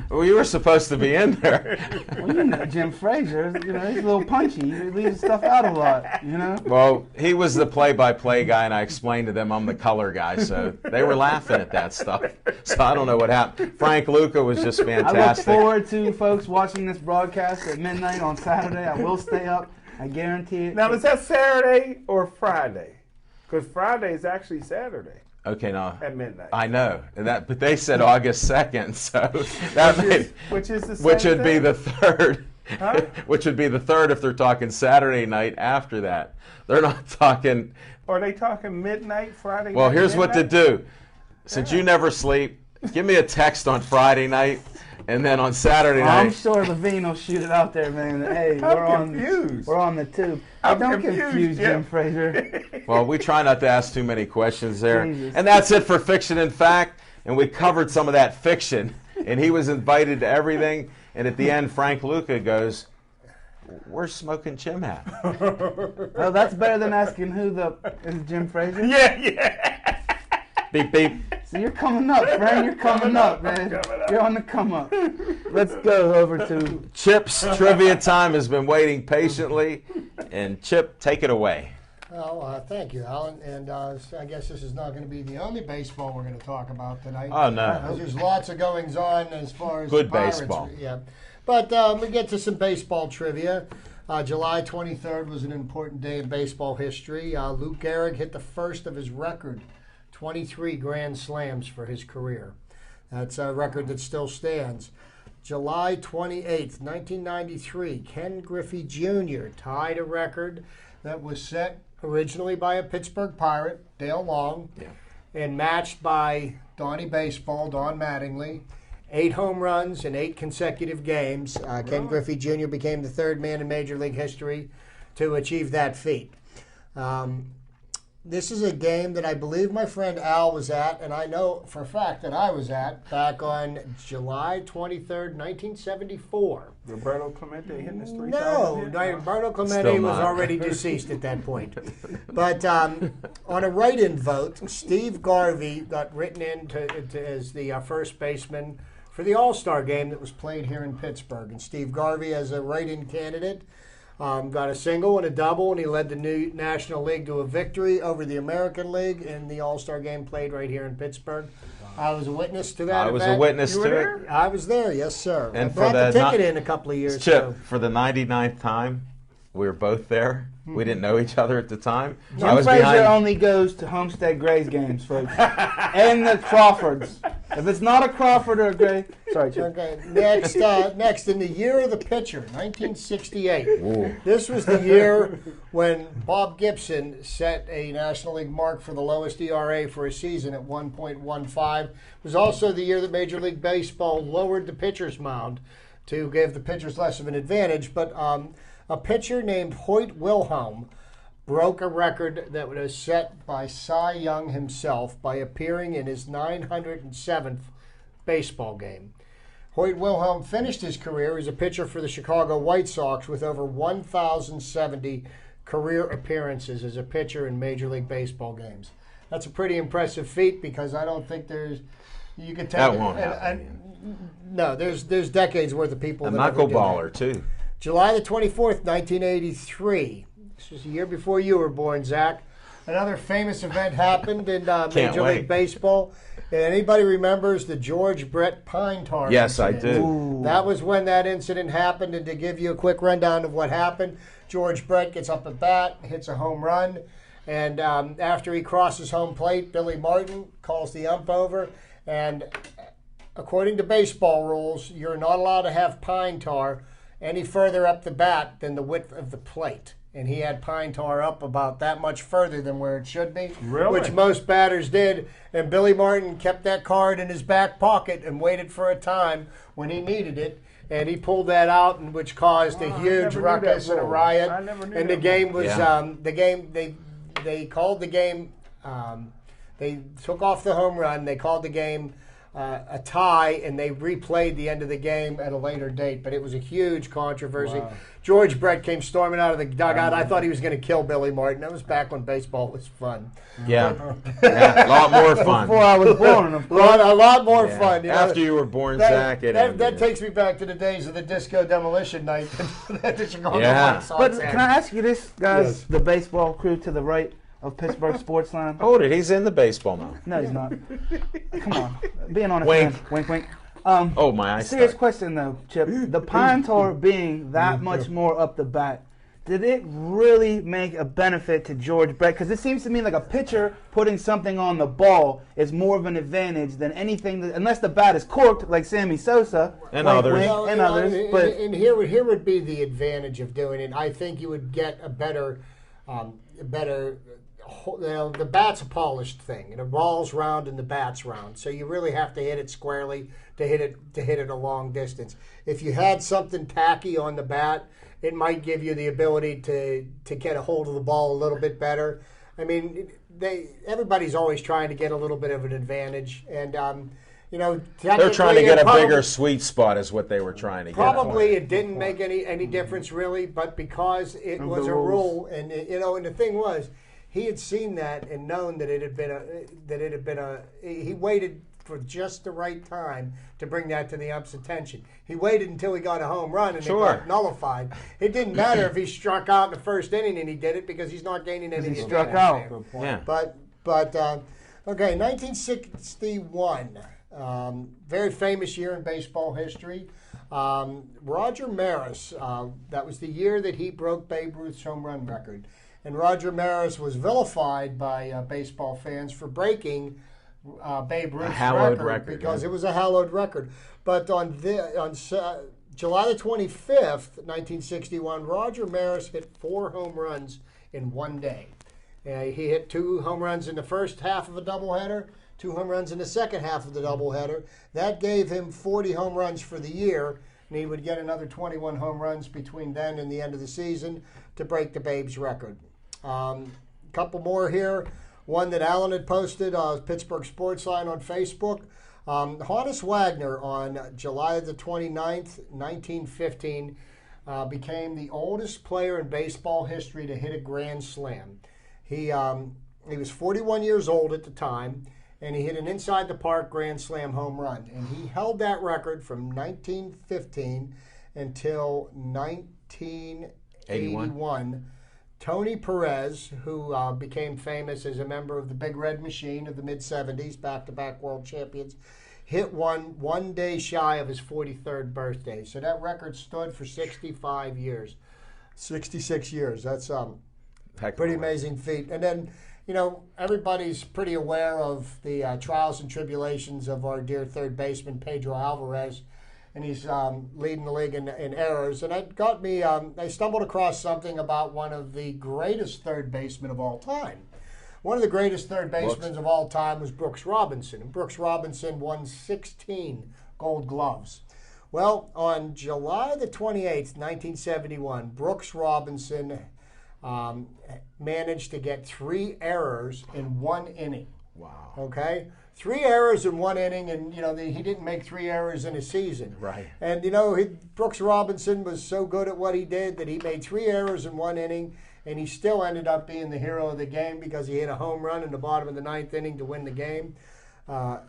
Well, you were supposed to be in there.
Well, you know Jim Frazier, he's a little punchy. He leaves stuff out a lot,
Well, he was the play-by-play guy, and I explained to them I'm the color guy, so they were laughing at that stuff. So I don't know what happened. Frank Luca was just fantastic.
I look forward to folks watching this broadcast at midnight on Saturday. I will stay up. I guarantee it.
Now, is that Saturday or Friday? Because Friday is actually Saturday.
Okay, now
at midnight.
I know that, but they said August 2nd, so that
which is the same
which would
thing?
be the 3rd.
Huh?
Which would be the 3rd if they're talking Saturday night after that. They're not talking.
Are they talking midnight Friday?
Well,
night,
here's
midnight?
what to do. Since you never sleep, give me a text on Friday night. And then on Saturday night,
I'm sure Levine will shoot it out there, man. Hey, we're on the tube.
I'm
Don't
confused,
confuse Jim Frazier.
well, we try not to ask too many questions there.
Jesus.
And that's it for Fiction and Fact. And we covered some of that fiction. And he was invited to everything. And at the end, Frank Luca goes, "Where's Smoking Jim at?"
Well, that's better than asking is Jim Frazier?
Yeah.
Beep, beep.
So you're coming up, Frank. You're coming up, man. You're on the come up. Let's go over to
Chip's trivia time has been waiting patiently. And Chip, take it away.
Well, thank you, Alan. And I guess this is not going to be the only baseball we're going to talk about tonight.
Oh, no.
Because there's lots of goings on as far as
Good
the Pirates.
baseball.
Yeah. But we get to some baseball trivia. July 23rd was an important day in baseball history. Lou Gehrig hit the first of his record 23 grand slams for his career. That's a record that still stands. July 28th, 1993, Ken Griffey Jr. tied a record that was set originally by a Pittsburgh Pirate, Dale Long, and matched by Donnie Baseball, Don Mattingly. 8 home runs in 8 consecutive games. Ken Griffey Jr. became the 3rd man in Major League history to achieve that feat. This is a game that I believe my friend Al was at, and I know for a fact that I was at back on July 23rd, 1974.
Roberto Clemente hitting the streets.
No, Roberto Clemente was already deceased at that point. But on a write-in vote, Steve Garvey got written in as the first baseman for the All-Star game that was played here in Pittsburgh. And Steve Garvey, as a write-in candidate, got a single and a double, and he led the new National League to a victory over the American League in the All-Star game played right here in Pittsburgh. I was a witness to that.
I was a witness to it.
I was there, yes, sir.
And
I brought the ticket in a couple of years ago.
Chip, for the 99th time, we were both there. We didn't know each other at the time.
Jim Frazier only goes to Homestead Grays games, folks, and the Crawfords. If it's not a Crawford or a Gray, sorry, Chip.
Okay, next in the year of the pitcher, 1968.
Ooh.
This was the year when Bob Gibson set a National League mark for the lowest ERA for a season at 1.15. It was also the year that Major League Baseball lowered the pitcher's mound to give the pitchers less of an advantage. But a pitcher named Hoyt Wilhelm broke a record that was set by Cy Young himself by appearing in his 907th baseball game. Hoyt Wilhelm finished his career as a pitcher for the Chicago White Sox with over 1,070 career appearances as a pitcher in Major League Baseball games. That's a pretty impressive feat because I don't think you could tell.
That won't happen.
No, there's decades worth of people.
A
that never did
knuckleballer,
that.
too.
July the 24th, 1983. This was a year before you were born, Zach. Another famous event happened in Major League Baseball. And anybody remembers the George Brett pine tar
Yes,
incident?
I do.
Ooh.
That was when that incident happened. And to give you a quick rundown of what happened, George Brett gets up at bat, hits a home run. And after he crosses home plate, Billy Martin calls the ump over. And according to baseball rules, you're not allowed to have pine tar any further up the bat than the width of the plate. And he had pine tar up about that much further than where it should be,
Really?
which most batters did. And Billy Martin kept that card in his back pocket and waited for a time when he needed it. And he pulled that out, and which caused a huge ruckus and a riot. And the game was the game. They called the game. They took off the home run. They called the game a tie, and they replayed the end of the game at a later date. But it was a huge controversy.
Wow.
George Brett came storming out of the dugout. I thought he was going to kill Billy Martin. That was back when baseball was fun.
Yeah, a lot more fun.
Before I was born, of course.
A lot more fun. You know?
After you were born, Zach.
That takes me back to the days of the disco demolition night that the Chicago White Sox
But
had.
can I ask you this, guys?
Yes.
The baseball crew to the right of Pittsburgh Sportsline.
Hold it, he's in the baseball now.
No, he's not. Come on, being on a
Wink.
fan. Wink, wink.
Oh, my eyes.
Serious question though, Chip. The pine tar being that much more up the bat, did it really make a benefit to George Brett? Because it seems to me like a pitcher putting something on the ball is more of an advantage than anything, unless the bat is corked like Sammy Sosa
And others.
Wink, and others. But
and here would be the advantage of doing it. I think you would get a better. The bat's a polished thing, and the ball's round and the bat's round. So you really have to hit it squarely to hit it a long distance. If you had something tacky on the bat, it might give you the ability to get a hold of the ball a little bit better. I mean, everybody's always trying to get a little bit of an advantage, and
They're trying to get a bigger sweet spot, is what they were trying to get.
Probably it didn't make any difference really, but because it was a rule, and and the thing was, he had seen that and known that it had been he waited for just the right time to bring that to the ump's attention. He waited until he got a home run and it got nullified. It didn't matter if he struck out in the first inning and he did it because he's not gaining any.
He struck out.
Yeah.
But okay, 1961, very famous year in baseball history. Roger Maris, that was the year that he broke Babe Ruth's home run record. And Roger Maris was vilified by baseball fans for breaking Babe Ruth's record because it was a hallowed record. But on July the 25th, 1961, Roger Maris hit 4 home runs in one day. He hit 2 home runs in the first half of a doubleheader, 2 home runs in the second half of the doubleheader. That gave him 40 home runs for the year, and he would get another 21 home runs between then and the end of the season to break the Babe's record. A couple more here. One that Alan had posted, Pittsburgh Sportsline on Facebook. Honus Wagner on July the 29th, 1915, became the oldest player in baseball history to hit a grand slam. He was 41 years old at the time, and he hit an inside-the-park grand slam home run. And he held that record from 1915 until 1981. Tony Perez, who became famous as a member of the Big Red Machine of the mid-'70s, back-to-back world champions, hit one day shy of his 43rd birthday. So that record stood for 65 years. 66 years. That's pretty amazing feat. And then, everybody's pretty aware of the trials and tribulations of our dear third baseman, Pedro Alvarez. And he's leading the league in errors. And it got me, I stumbled across something about one of the greatest third basemen of all time. One of the greatest third basemen of all time was Brooks Robinson. And Brooks Robinson won 16 Gold Gloves. Well, on July the 28th, 1971, Brooks Robinson managed to get 3 errors in 1 inning.
Wow.
Okay? 3 errors in 1 inning, and he didn't make 3 errors in a season.
Right.
And Brooks Robinson was so good at what he did that he made 3 errors in 1 inning, and he still ended up being the hero of the game because he hit a home run in the bottom of the 9th inning to win the game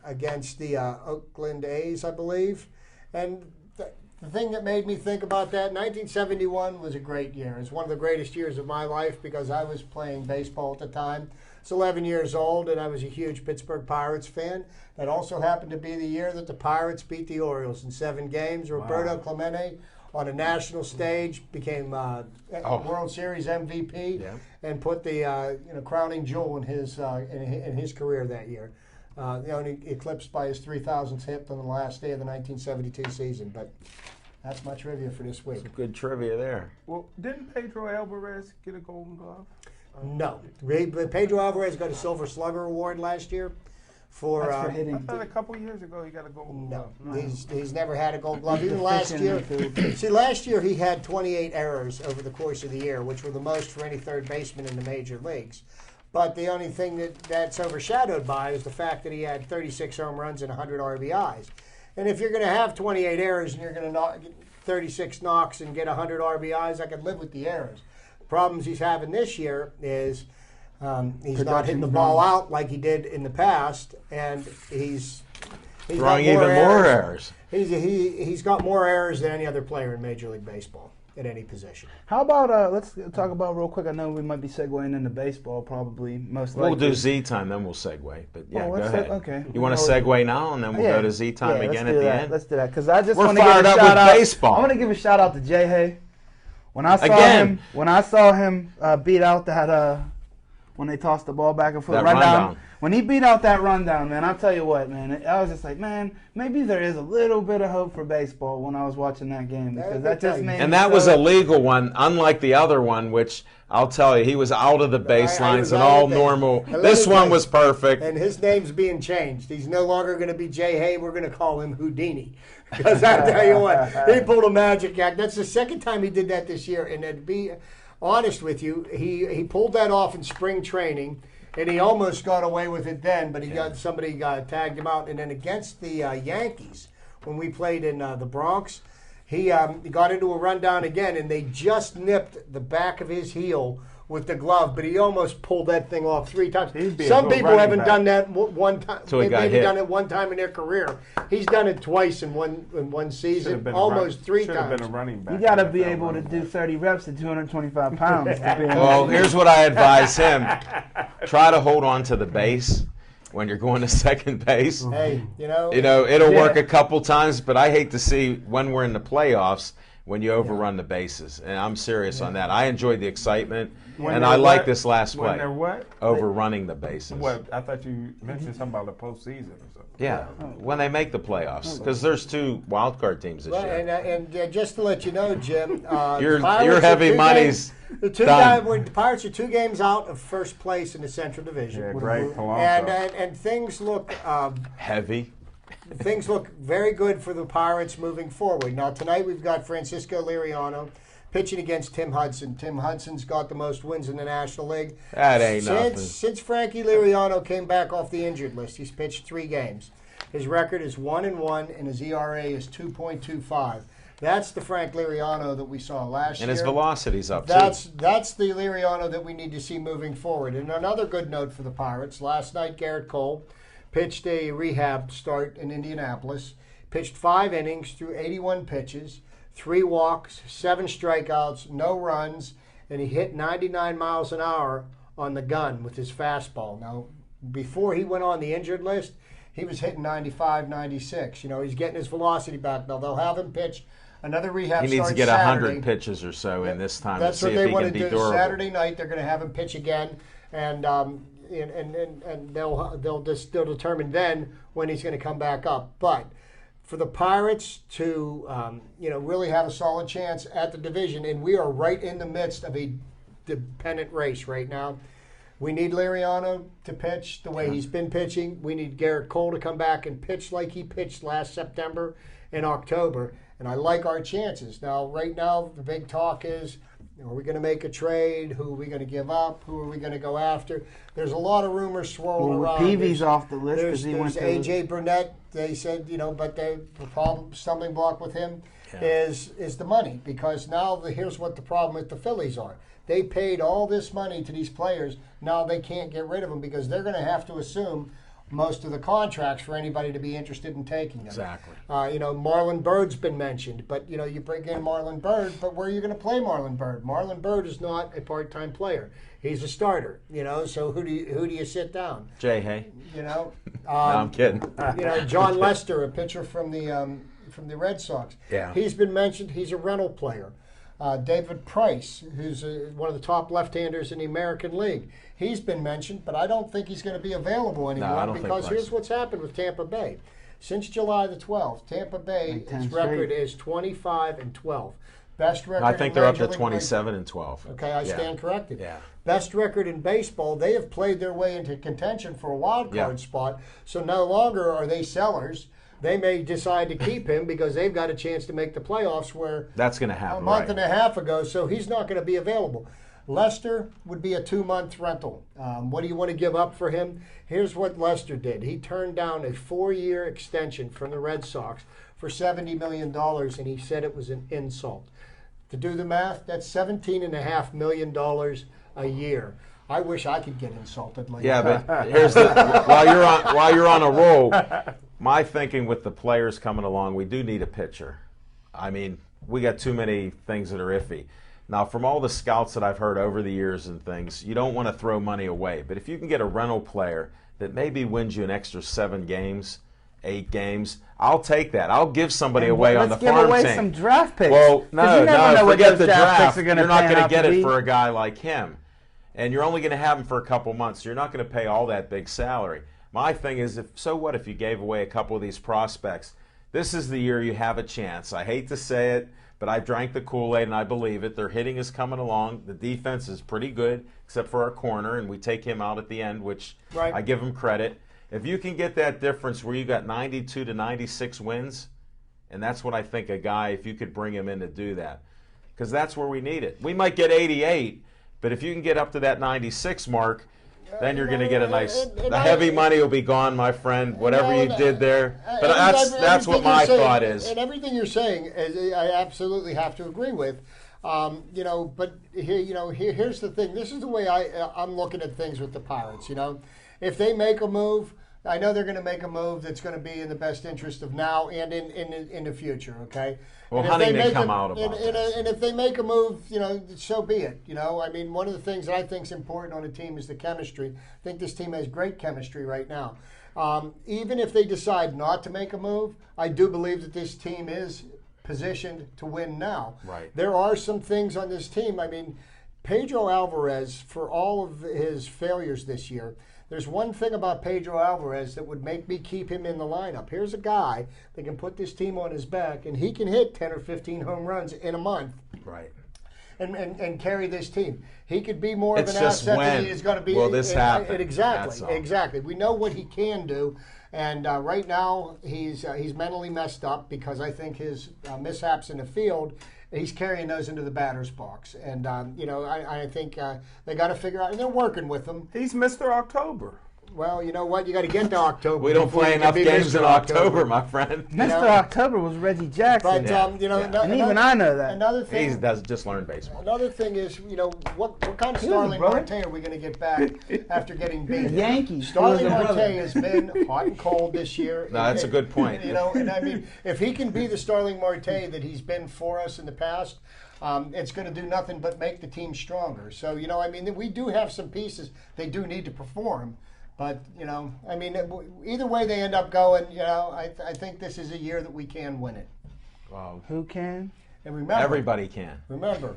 against the Oakland A's, I believe. And the thing that made me think about that, 1971 was a great year. It was one of the greatest years of my life because I was playing baseball at the time. I was 11 years old, and I was a huge Pittsburgh Pirates fan. That also happened to be the year that the Pirates beat the Orioles in 7 games. Roberto Clemente, on a national stage, became World Series MVP and put the crowning jewel in his career that year. Only eclipsed by his 3,000th hit on the last day of the 1972 season. But that's my trivia for this week.
Some good trivia there.
Well, didn't Pedro Alvarez get a Golden Glove?
No. Pedro Alvarez got a Silver Slugger Award last year for
hitting.
I thought a couple years ago he got a Golden Glove.
No, he's never had a Gold Glove. Even last year. See, last year he had 28 errors over the course of the year, which were the most for any third baseman in the major leagues. But the only thing that's overshadowed by is the fact that he had 36 home runs and 100 RBIs. And if you're going to have 28 errors and you're going to knock 36 knocks and get 100 RBIs, I can live with the errors. The problems he's having this year is he's not hitting the ball out like he did in the past, and he's
throwing even more errors.
He's got more errors than any other player in Major League Baseball at any position.
How about let's talk about real quick. I know we might be segueing into baseball, probably most likely.
We'll do Z time, then we'll segue. But yeah, go ahead.
Okay.
You want to segue now, and then we'll go to Z time again at the end.
Let's do that because I just
We're
want to give
fired
a
up
shout
with
out.
baseball.
I want to give a shout out to Jay Hay. When I saw him beat out that when they tossed the ball back and forth, rundown. When he beat out that rundown, man, I'll tell you what, man, I was just like, man, maybe there is a little bit of hope for baseball when I was watching that game because that just made.
And that was a legal one, unlike the other one, which I'll tell you, he was out of the baselines and all normal. This one was perfect.
And his name's being changed. He's no longer going to be Jay Hay. We're going to call him Houdini. Because I tell you what, he pulled a magic act. That's the second time he did that this year. And to be honest with you, he pulled that off in spring training. And he almost got away with it then, but somebody tagged him out. And then against the Yankees, when we played in the Bronx, he got into a rundown again, and they just nipped the back of his heel with the glove, but he almost pulled that thing off 3 times. Some people haven't done that one time. They've maybe done it one time in their career. He's done it twice in one season, almost 3 times.
Should have been a running back.
You got to be able to do 30 reps at 225 pounds.
Well, here's what I advise him. Try to hold on to the base when you're going to second base.
Hey,
it'll work a couple times, but I hate to see when we're in the playoffs when you overrun the bases. And I'm serious on that. I enjoyed the excitement, and I like this last play.
When they're what?
Overrunning the bases.
What? I thought you mentioned something about the postseason or something.
Yeah, when they make the playoffs, because there's 2 wild card teams this year.
And just to let you know, Jim,
your heavy money's done.
The Pirates are 2 games out of first place in the Central Division.
Yeah, great.
And things look
heavy.
Things look very good for the Pirates moving forward. Now tonight we've got Francisco Liriano pitching against Tim Hudson. Tim Hudson's got the most wins in the National League.
That ain't nothing.
Since Frankie Liriano came back off the injured list, he's pitched 3 games. His record is 1-1, and his ERA is 2.25. That's the Frank Liriano that we saw last year.
And his velocity's up,
too. That's the Liriano that we need to see moving forward. And another good note for the Pirates, last night Garrett Cole pitched a rehab start in Indianapolis, pitched 5 innings through 81 pitches, 3 walks, 7 strikeouts, no runs, and he hit 99 miles an hour on the gun with his fastball. Now, before he went on the injured list, he was hitting 95, 96. He's getting his velocity back. Now, they'll have him pitch another rehab start.
He needs to get 100 pitches or so in this time to see if he can be durable. That's what they want to do.
Saturday night, they're going to have him pitch again, and they'll determine then when he's going to come back up. But for the Pirates to really have a solid chance at the division, and we are right in the midst of a dependent race right now. We need Liriano to pitch the way he's been pitching. We need Garrett Cole to come back and pitch like he pitched last September and October. And I like our chances. Now, right now, the big talk is, are we going to make a trade? Who are we going to give up? Who are we going to go after? There's a lot of rumors swirling around.
Peavy's off the list because he went to
A.J. Burnett. They said, but the problem, stumbling block with him is the money. Because now here's what the problem with the Phillies are. They paid all this money to these players. Now they can't get rid of them because they're going to have to assume most of the contracts for anybody to be interested in taking them.
Exactly.
Marlon Byrd's been mentioned, but you bring in Marlon Byrd, but where are you going to play Marlon Byrd? Marlon Byrd is not a part-time player. He's a starter. So who do you sit down?
Jay Hay.
No,
I'm kidding.
John Lester, a pitcher from the Red Sox.
Yeah.
He's been mentioned. He's a rental player. David Price, who's one of the top left-handers in the American League. He's been mentioned, but I don't think he's going to be available anymore because here's what's happened with Tampa Bay. Since July the 12th, Tampa Bay's record is 25-12. Best record.
I think they're up to 27-12.
Okay, I stand corrected.
Yeah.
Best record in baseball. They have played their way into contention for a wild card spot, so no longer are they sellers. They may decide to keep him because they've got a chance to make the playoffs where
that's going to happen
a month and a half ago, so he's not going to be available. Lester would be a 2-month rental. What do you want to give up for him? Here's what Lester did. He turned down a 4-year extension from the Red Sox for $70 million, and he said it was an insult. To do the math, that's $17.5 million a year. I wish I could get insulted like that.
Yeah, but here's the while you're on a roll, my thinking with the players coming along, we do need a pitcher. I mean, we got too many things that are iffy. Now, from all the scouts that I've heard over the years and things, you don't want to throw money away. But if you can get a rental player that maybe wins you an extra 7 games, 8 games, I'll take that. I'll give somebody away on the farm team.
Let's give away some draft picks.
Well, no, forget the draft.
You're
not going to get it for a guy like him. And you're only going to have him for a couple months. So you're not going to pay all that big salary. My thing is, so what if you gave away a couple of these prospects? This is the year you have a chance. I hate to say it, but I drank the Kool-Aid and I believe it. Their hitting is coming along. The defense is pretty good, except for our corner, and we take him out at the end, which I give him credit. If you can get that difference where you got 92 to 96 wins, and that's what I think a guy, if you could bring him in to do that, because that's where we need it. We might get 88, but if you can get up to that 96 mark, then you're going to get a nice. The heavy money will be gone, my friend. Whatever you did there, but that's what my thought is.
And everything you're saying, I absolutely have to agree with. But here's the thing. This is the way I'm looking at things with the Pirates. If they make a move, I know they're going to make a move that's going to be in the best interest of now and in the future. Okay.
Well, honey, they come out about this.
And if they make a move, so be it. I mean, one of the things that I think is important on a team is the chemistry. I think this team has great chemistry right now. Even if they decide not to make a move, I do believe that this team is positioned to win now.
Right.
There are some things on this team. I mean, Pedro Alvarez, for all of his failures this year, there's one thing about Pedro Alvarez that would make me keep him in the lineup. Here's a guy that can put this team on his back, and he can hit 10 or 15 home runs in a month.
Right.
And carry this team. He could be more of an asset than he is going to be.
Will this happen?
Exactly. We know what he can do, and right now he's mentally messed up because I think his mishaps in the field, he's carrying those into the batter's box. And, I think they got to figure out, and they're working with him.
He's Mr. October.
Well, you know what? You got to get to October.
We don't play enough games in October, my friend.
Mr. October was Reggie Jackson.
But,
and even I know that.
Another thing,
he does just learn baseball.
Another thing is, what kind of Starling Marte are we going to get back after getting beat?
Yankees.
Starling Marte has been hot and cold this year.
No, that's a good point.
And I mean, if he can be the Starling Marte that he's been for us in the past, it's going to do nothing but make the team stronger. So, I mean, we do have some pieces. They do need to perform. But, I mean, either way they end up going, I think this is a year that we can win it.
Wow.
Who can?
And remember,
everybody can.
Remember,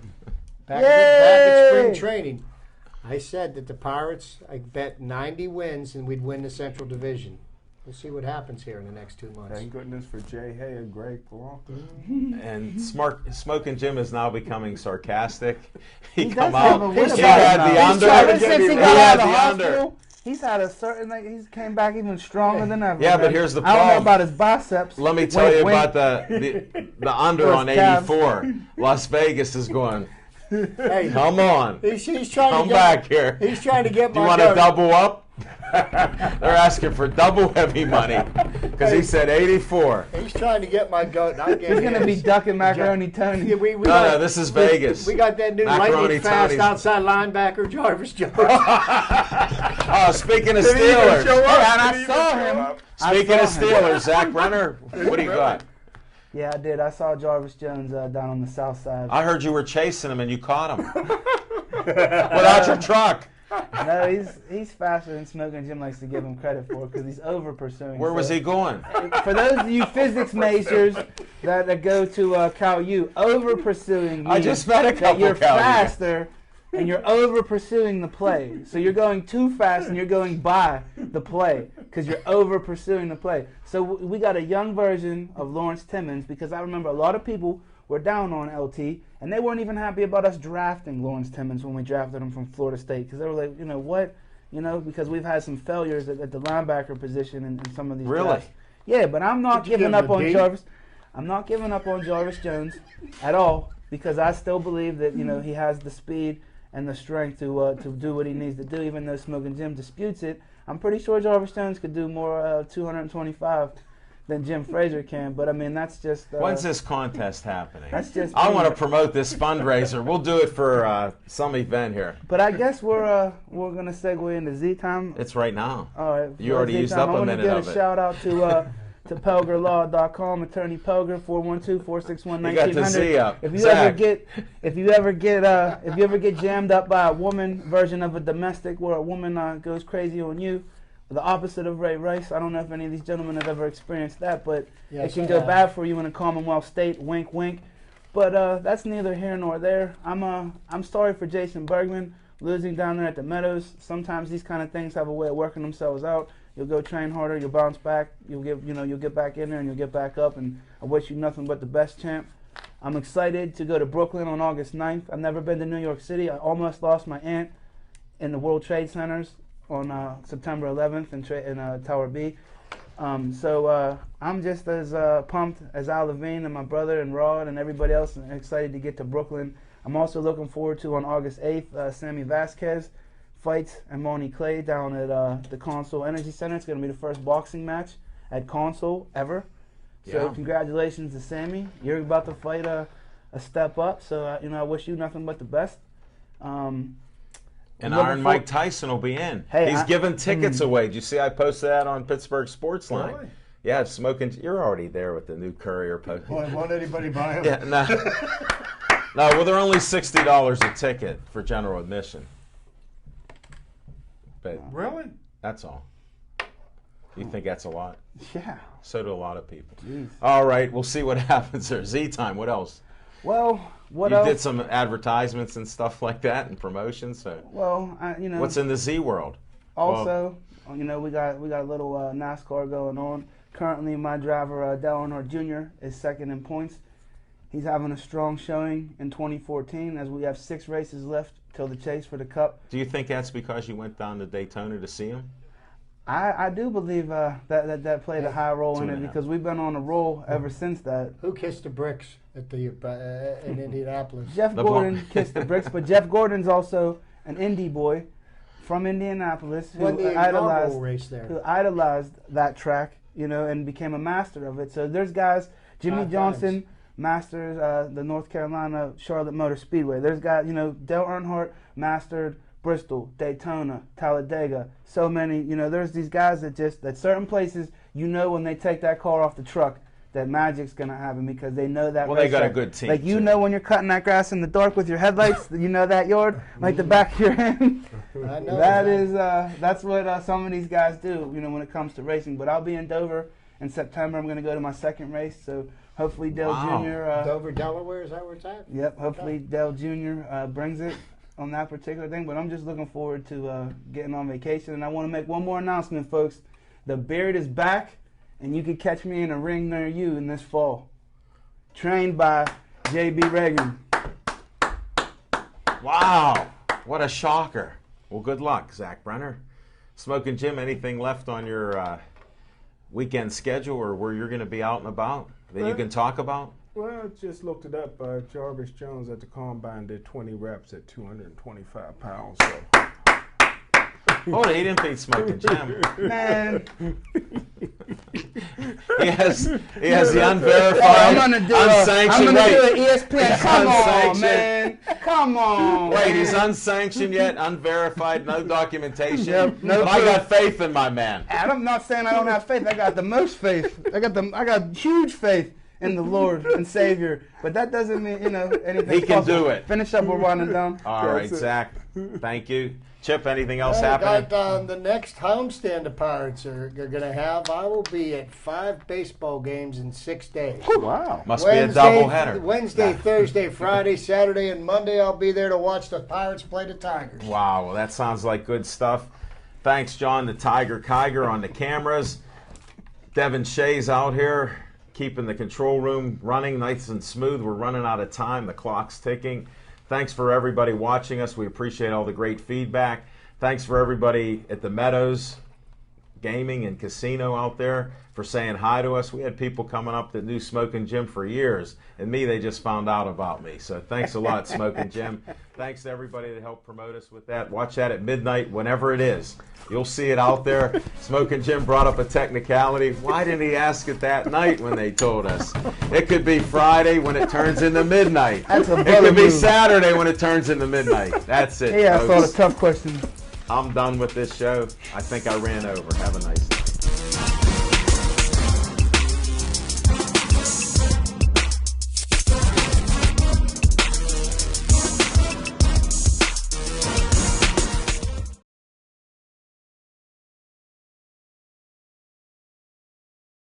back at spring training, I said that the Pirates, I bet 90 wins and we'd win the Central Division. We'll see what happens here in the next 2 months.
Thank goodness for Jay Hay and Greg Blanca.
And Smoking Jim is now becoming sarcastic. He
had
the under.
Since he got out of the hospital, he's had a certain, he's came back even stronger than ever.
Yeah, but here's the problem.
I don't know about his biceps.
Let me tell you about the under on 84. Las Vegas is going,
hey,
come on.
He's trying
come back here.
He's trying to get
Do you want to double up? They're asking for double heavy money because he said 84.
He's trying to get my goat.
He's going to be ducking Macaroni Tony.
Yeah,
no, this is Vegas.
We got that new lightning fast outside linebacker, Jarvis Jones.
Oh, speaking of Steelers.
And I saw him.
Speaking of Steelers, Zach Brenner, what do you got?
Yeah, I did. I saw Jarvis Jones down on the south side.
I heard you were chasing him and you caught him. Without your truck.
No, he's faster than Smoking Jim likes to give him credit for because he's over pursuing.
Where was he going?
For those of you physics majors that go to Cal U, over pursuing.
I just met a couple
you're
Cal U.
faster and you're over pursuing the play. So you're going too fast and you're going by the play because you're over pursuing the play. So we got a young version of Lawrence Timmons because I remember a lot of people were down on LT, and they weren't even happy about us drafting Lawrence Timmons when we drafted him from Florida State because they were like, because we've had some failures at the linebacker position in some of these drafts. Yeah, but I'm not giving up on Jarvis. I'm not giving up on Jarvis Jones at all because I still believe that he has the speed and the strength to do what he needs to do. Even though Smoking Jim disputes it, I'm pretty sure Jarvis Jones could do more 225 than Jim Frazier can. But I mean, that's just.
When's this contest happening?
That's just.
I want to promote this fundraiser. We'll do it for some event here.
But I guess we're gonna segue into Z time.
It's right now.
All right.
You already used up a minute of it.
I want to give a shout out to PelgerLaw.com, Attorney Pelger, 412-461-1900.
You got the Z up.
If you
Zach.
ever get jammed up by a woman version of a domestic where a woman goes crazy on you, the opposite of Ray Rice. I don't know if any of these gentlemen have ever experienced that, but
Yes,
it can
I
go
have.
bad for you in a Commonwealth state. Wink, wink. But that's neither here nor there. I'm sorry for Jason Bergman losing down there at the Meadows. Sometimes these kind of things have a way of working themselves out. You'll go train harder, you'll bounce back, you'll get back in there and you'll get back up, and I wish you nothing but the best, champ. I'm excited to go to Brooklyn on August 9th. I've never been to New York City. I almost lost my aunt in the World Trade Centers on September 11th in Tower B. So I'm just as pumped as Al Levine and my brother and Rod and everybody else, and excited to get to Brooklyn. I'm also looking forward to on August 8th, Sammy Vasquez fights and Moni Clay down at the Console Energy Center. It's going to be the first boxing match at Console ever. So
Yeah.
congratulations to Sammy. You're about to fight a step up. So I wish you nothing but the best.
And
looking
Iron Mike Tyson will be in.
Hey,
He's giving tickets away. Did you see I posted that on Pittsburgh Sportsline?
Really?
Yeah, Smoking. You're already there with the new Courier post.
Won't anybody buy them?
Yeah, no. No, well, they're only $60 a ticket for general admission. But
Really?
that's all. You think that's a lot?
Yeah.
So do a lot of people.
Jeez.
All right, we'll see what happens there. Z time. What else?
Well, what
you
else?
did some advertisements and stuff like that and promotions. So
Well,
what's in the Z world?
Also, we got a little NASCAR going on. Currently, my driver Dale Earnhardt Jr. is second in points. He's having a strong showing in 2014, as we have 6 races left till the chase for the Cup.
Do you think that's because you went down to Daytona to see him?
I do believe that played a high role in it,
2.5.
because we've been on a roll ever since that.
Who kissed the bricks at the in Indianapolis?
Jeff
The
Gordon kissed the bricks, but Jeff Gordon's also an Indy boy from Indianapolis
Won
who
the inaugural race there.
idolized that track, and became a master of it. So there's guys, Jimmy
5
Johnson
times.
masters the North Carolina Charlotte Motor Speedway. There's guys, Dale Earnhardt mastered Bristol, Daytona, Talladega. So many, there's these guys that at certain places, when they take that car off the truck, that magic's gonna happen, because they know that.
Well, they got a
racetrack.
good team,
Like
too.
when you're cutting that grass in the dark with your headlights, that yard like the back of your hand.
I know
That's what some of these guys do, when it comes to racing. But I'll be in Dover in September. I'm going to go to my second race, so hopefully Dale
Wow.
Jr.
Dover, Delaware, is that where it's at?
Yep, hopefully Dale Jr. Brings it on that particular thing. But I'm just looking forward to getting on vacation. And I want to make one more announcement, folks. The Beard is back, and you can catch me in a ring near you in this fall. Trained by J.B. Reagan.
Wow, what a shocker. Well, good luck, Zach Brenner. Smoking Jim, anything left on your weekend schedule, or where you're going to be out and about that you can talk about?
Well, I just looked it up. Jarvis Jones at the Combine did 20 reps at 225 pounds. So.
Oh, he didn't beat Smoking Jim.
Man.
He has the unverified,
I'm gonna do
unsanctioned.
an ESPN. Come on,
Unsanctioned.
man. Come on.
Wait,
man.
he's unsanctioned yet, unverified, no documentation.
Yep, no
but I
proof.
got faith in my man.
I'm not saying I don't have faith. I got the most faith. I got huge faith in the Lord and Savior. But that doesn't mean anything.
He can do it.
Finish up. We're running down.
All right,
That's it.
Zach. Thank you. Chip, anything else
I
happening?
got the next homestand the Pirates are going to have. I will be at 5 baseball games in 6 days.
Wow.
Must be a doubleheader.
Wednesday, Thursday, Friday, Saturday, and Monday. I'll be there to watch the Pirates play the Tigers.
Wow, well, that sounds like good stuff. Thanks, John, the Tiger Kiger on the cameras. Devin Shea's out here keeping the control room running nice and smooth. We're running out of time. The clock's ticking. Thanks for everybody watching us. We appreciate all the great feedback. Thanks for everybody at the Meadows. gaming and casino out there for saying hi to us. We had people coming up that knew Smoking Jim for years, and me, they just found out about me. So thanks a lot, Smoking Jim. Thanks to everybody that helped promote us with that. Watch that at midnight, whenever it is. You'll see it out there. Smoking Jim brought up a technicality. Why didn't he ask it that night when they told us? It could be Friday when it turns into midnight.
That's a
It could be
move.
Saturday when it turns into midnight. That's it,
Yeah, I saw the
folks.
tough questions.
I'm done with this show. I think I ran over. Have a nice day.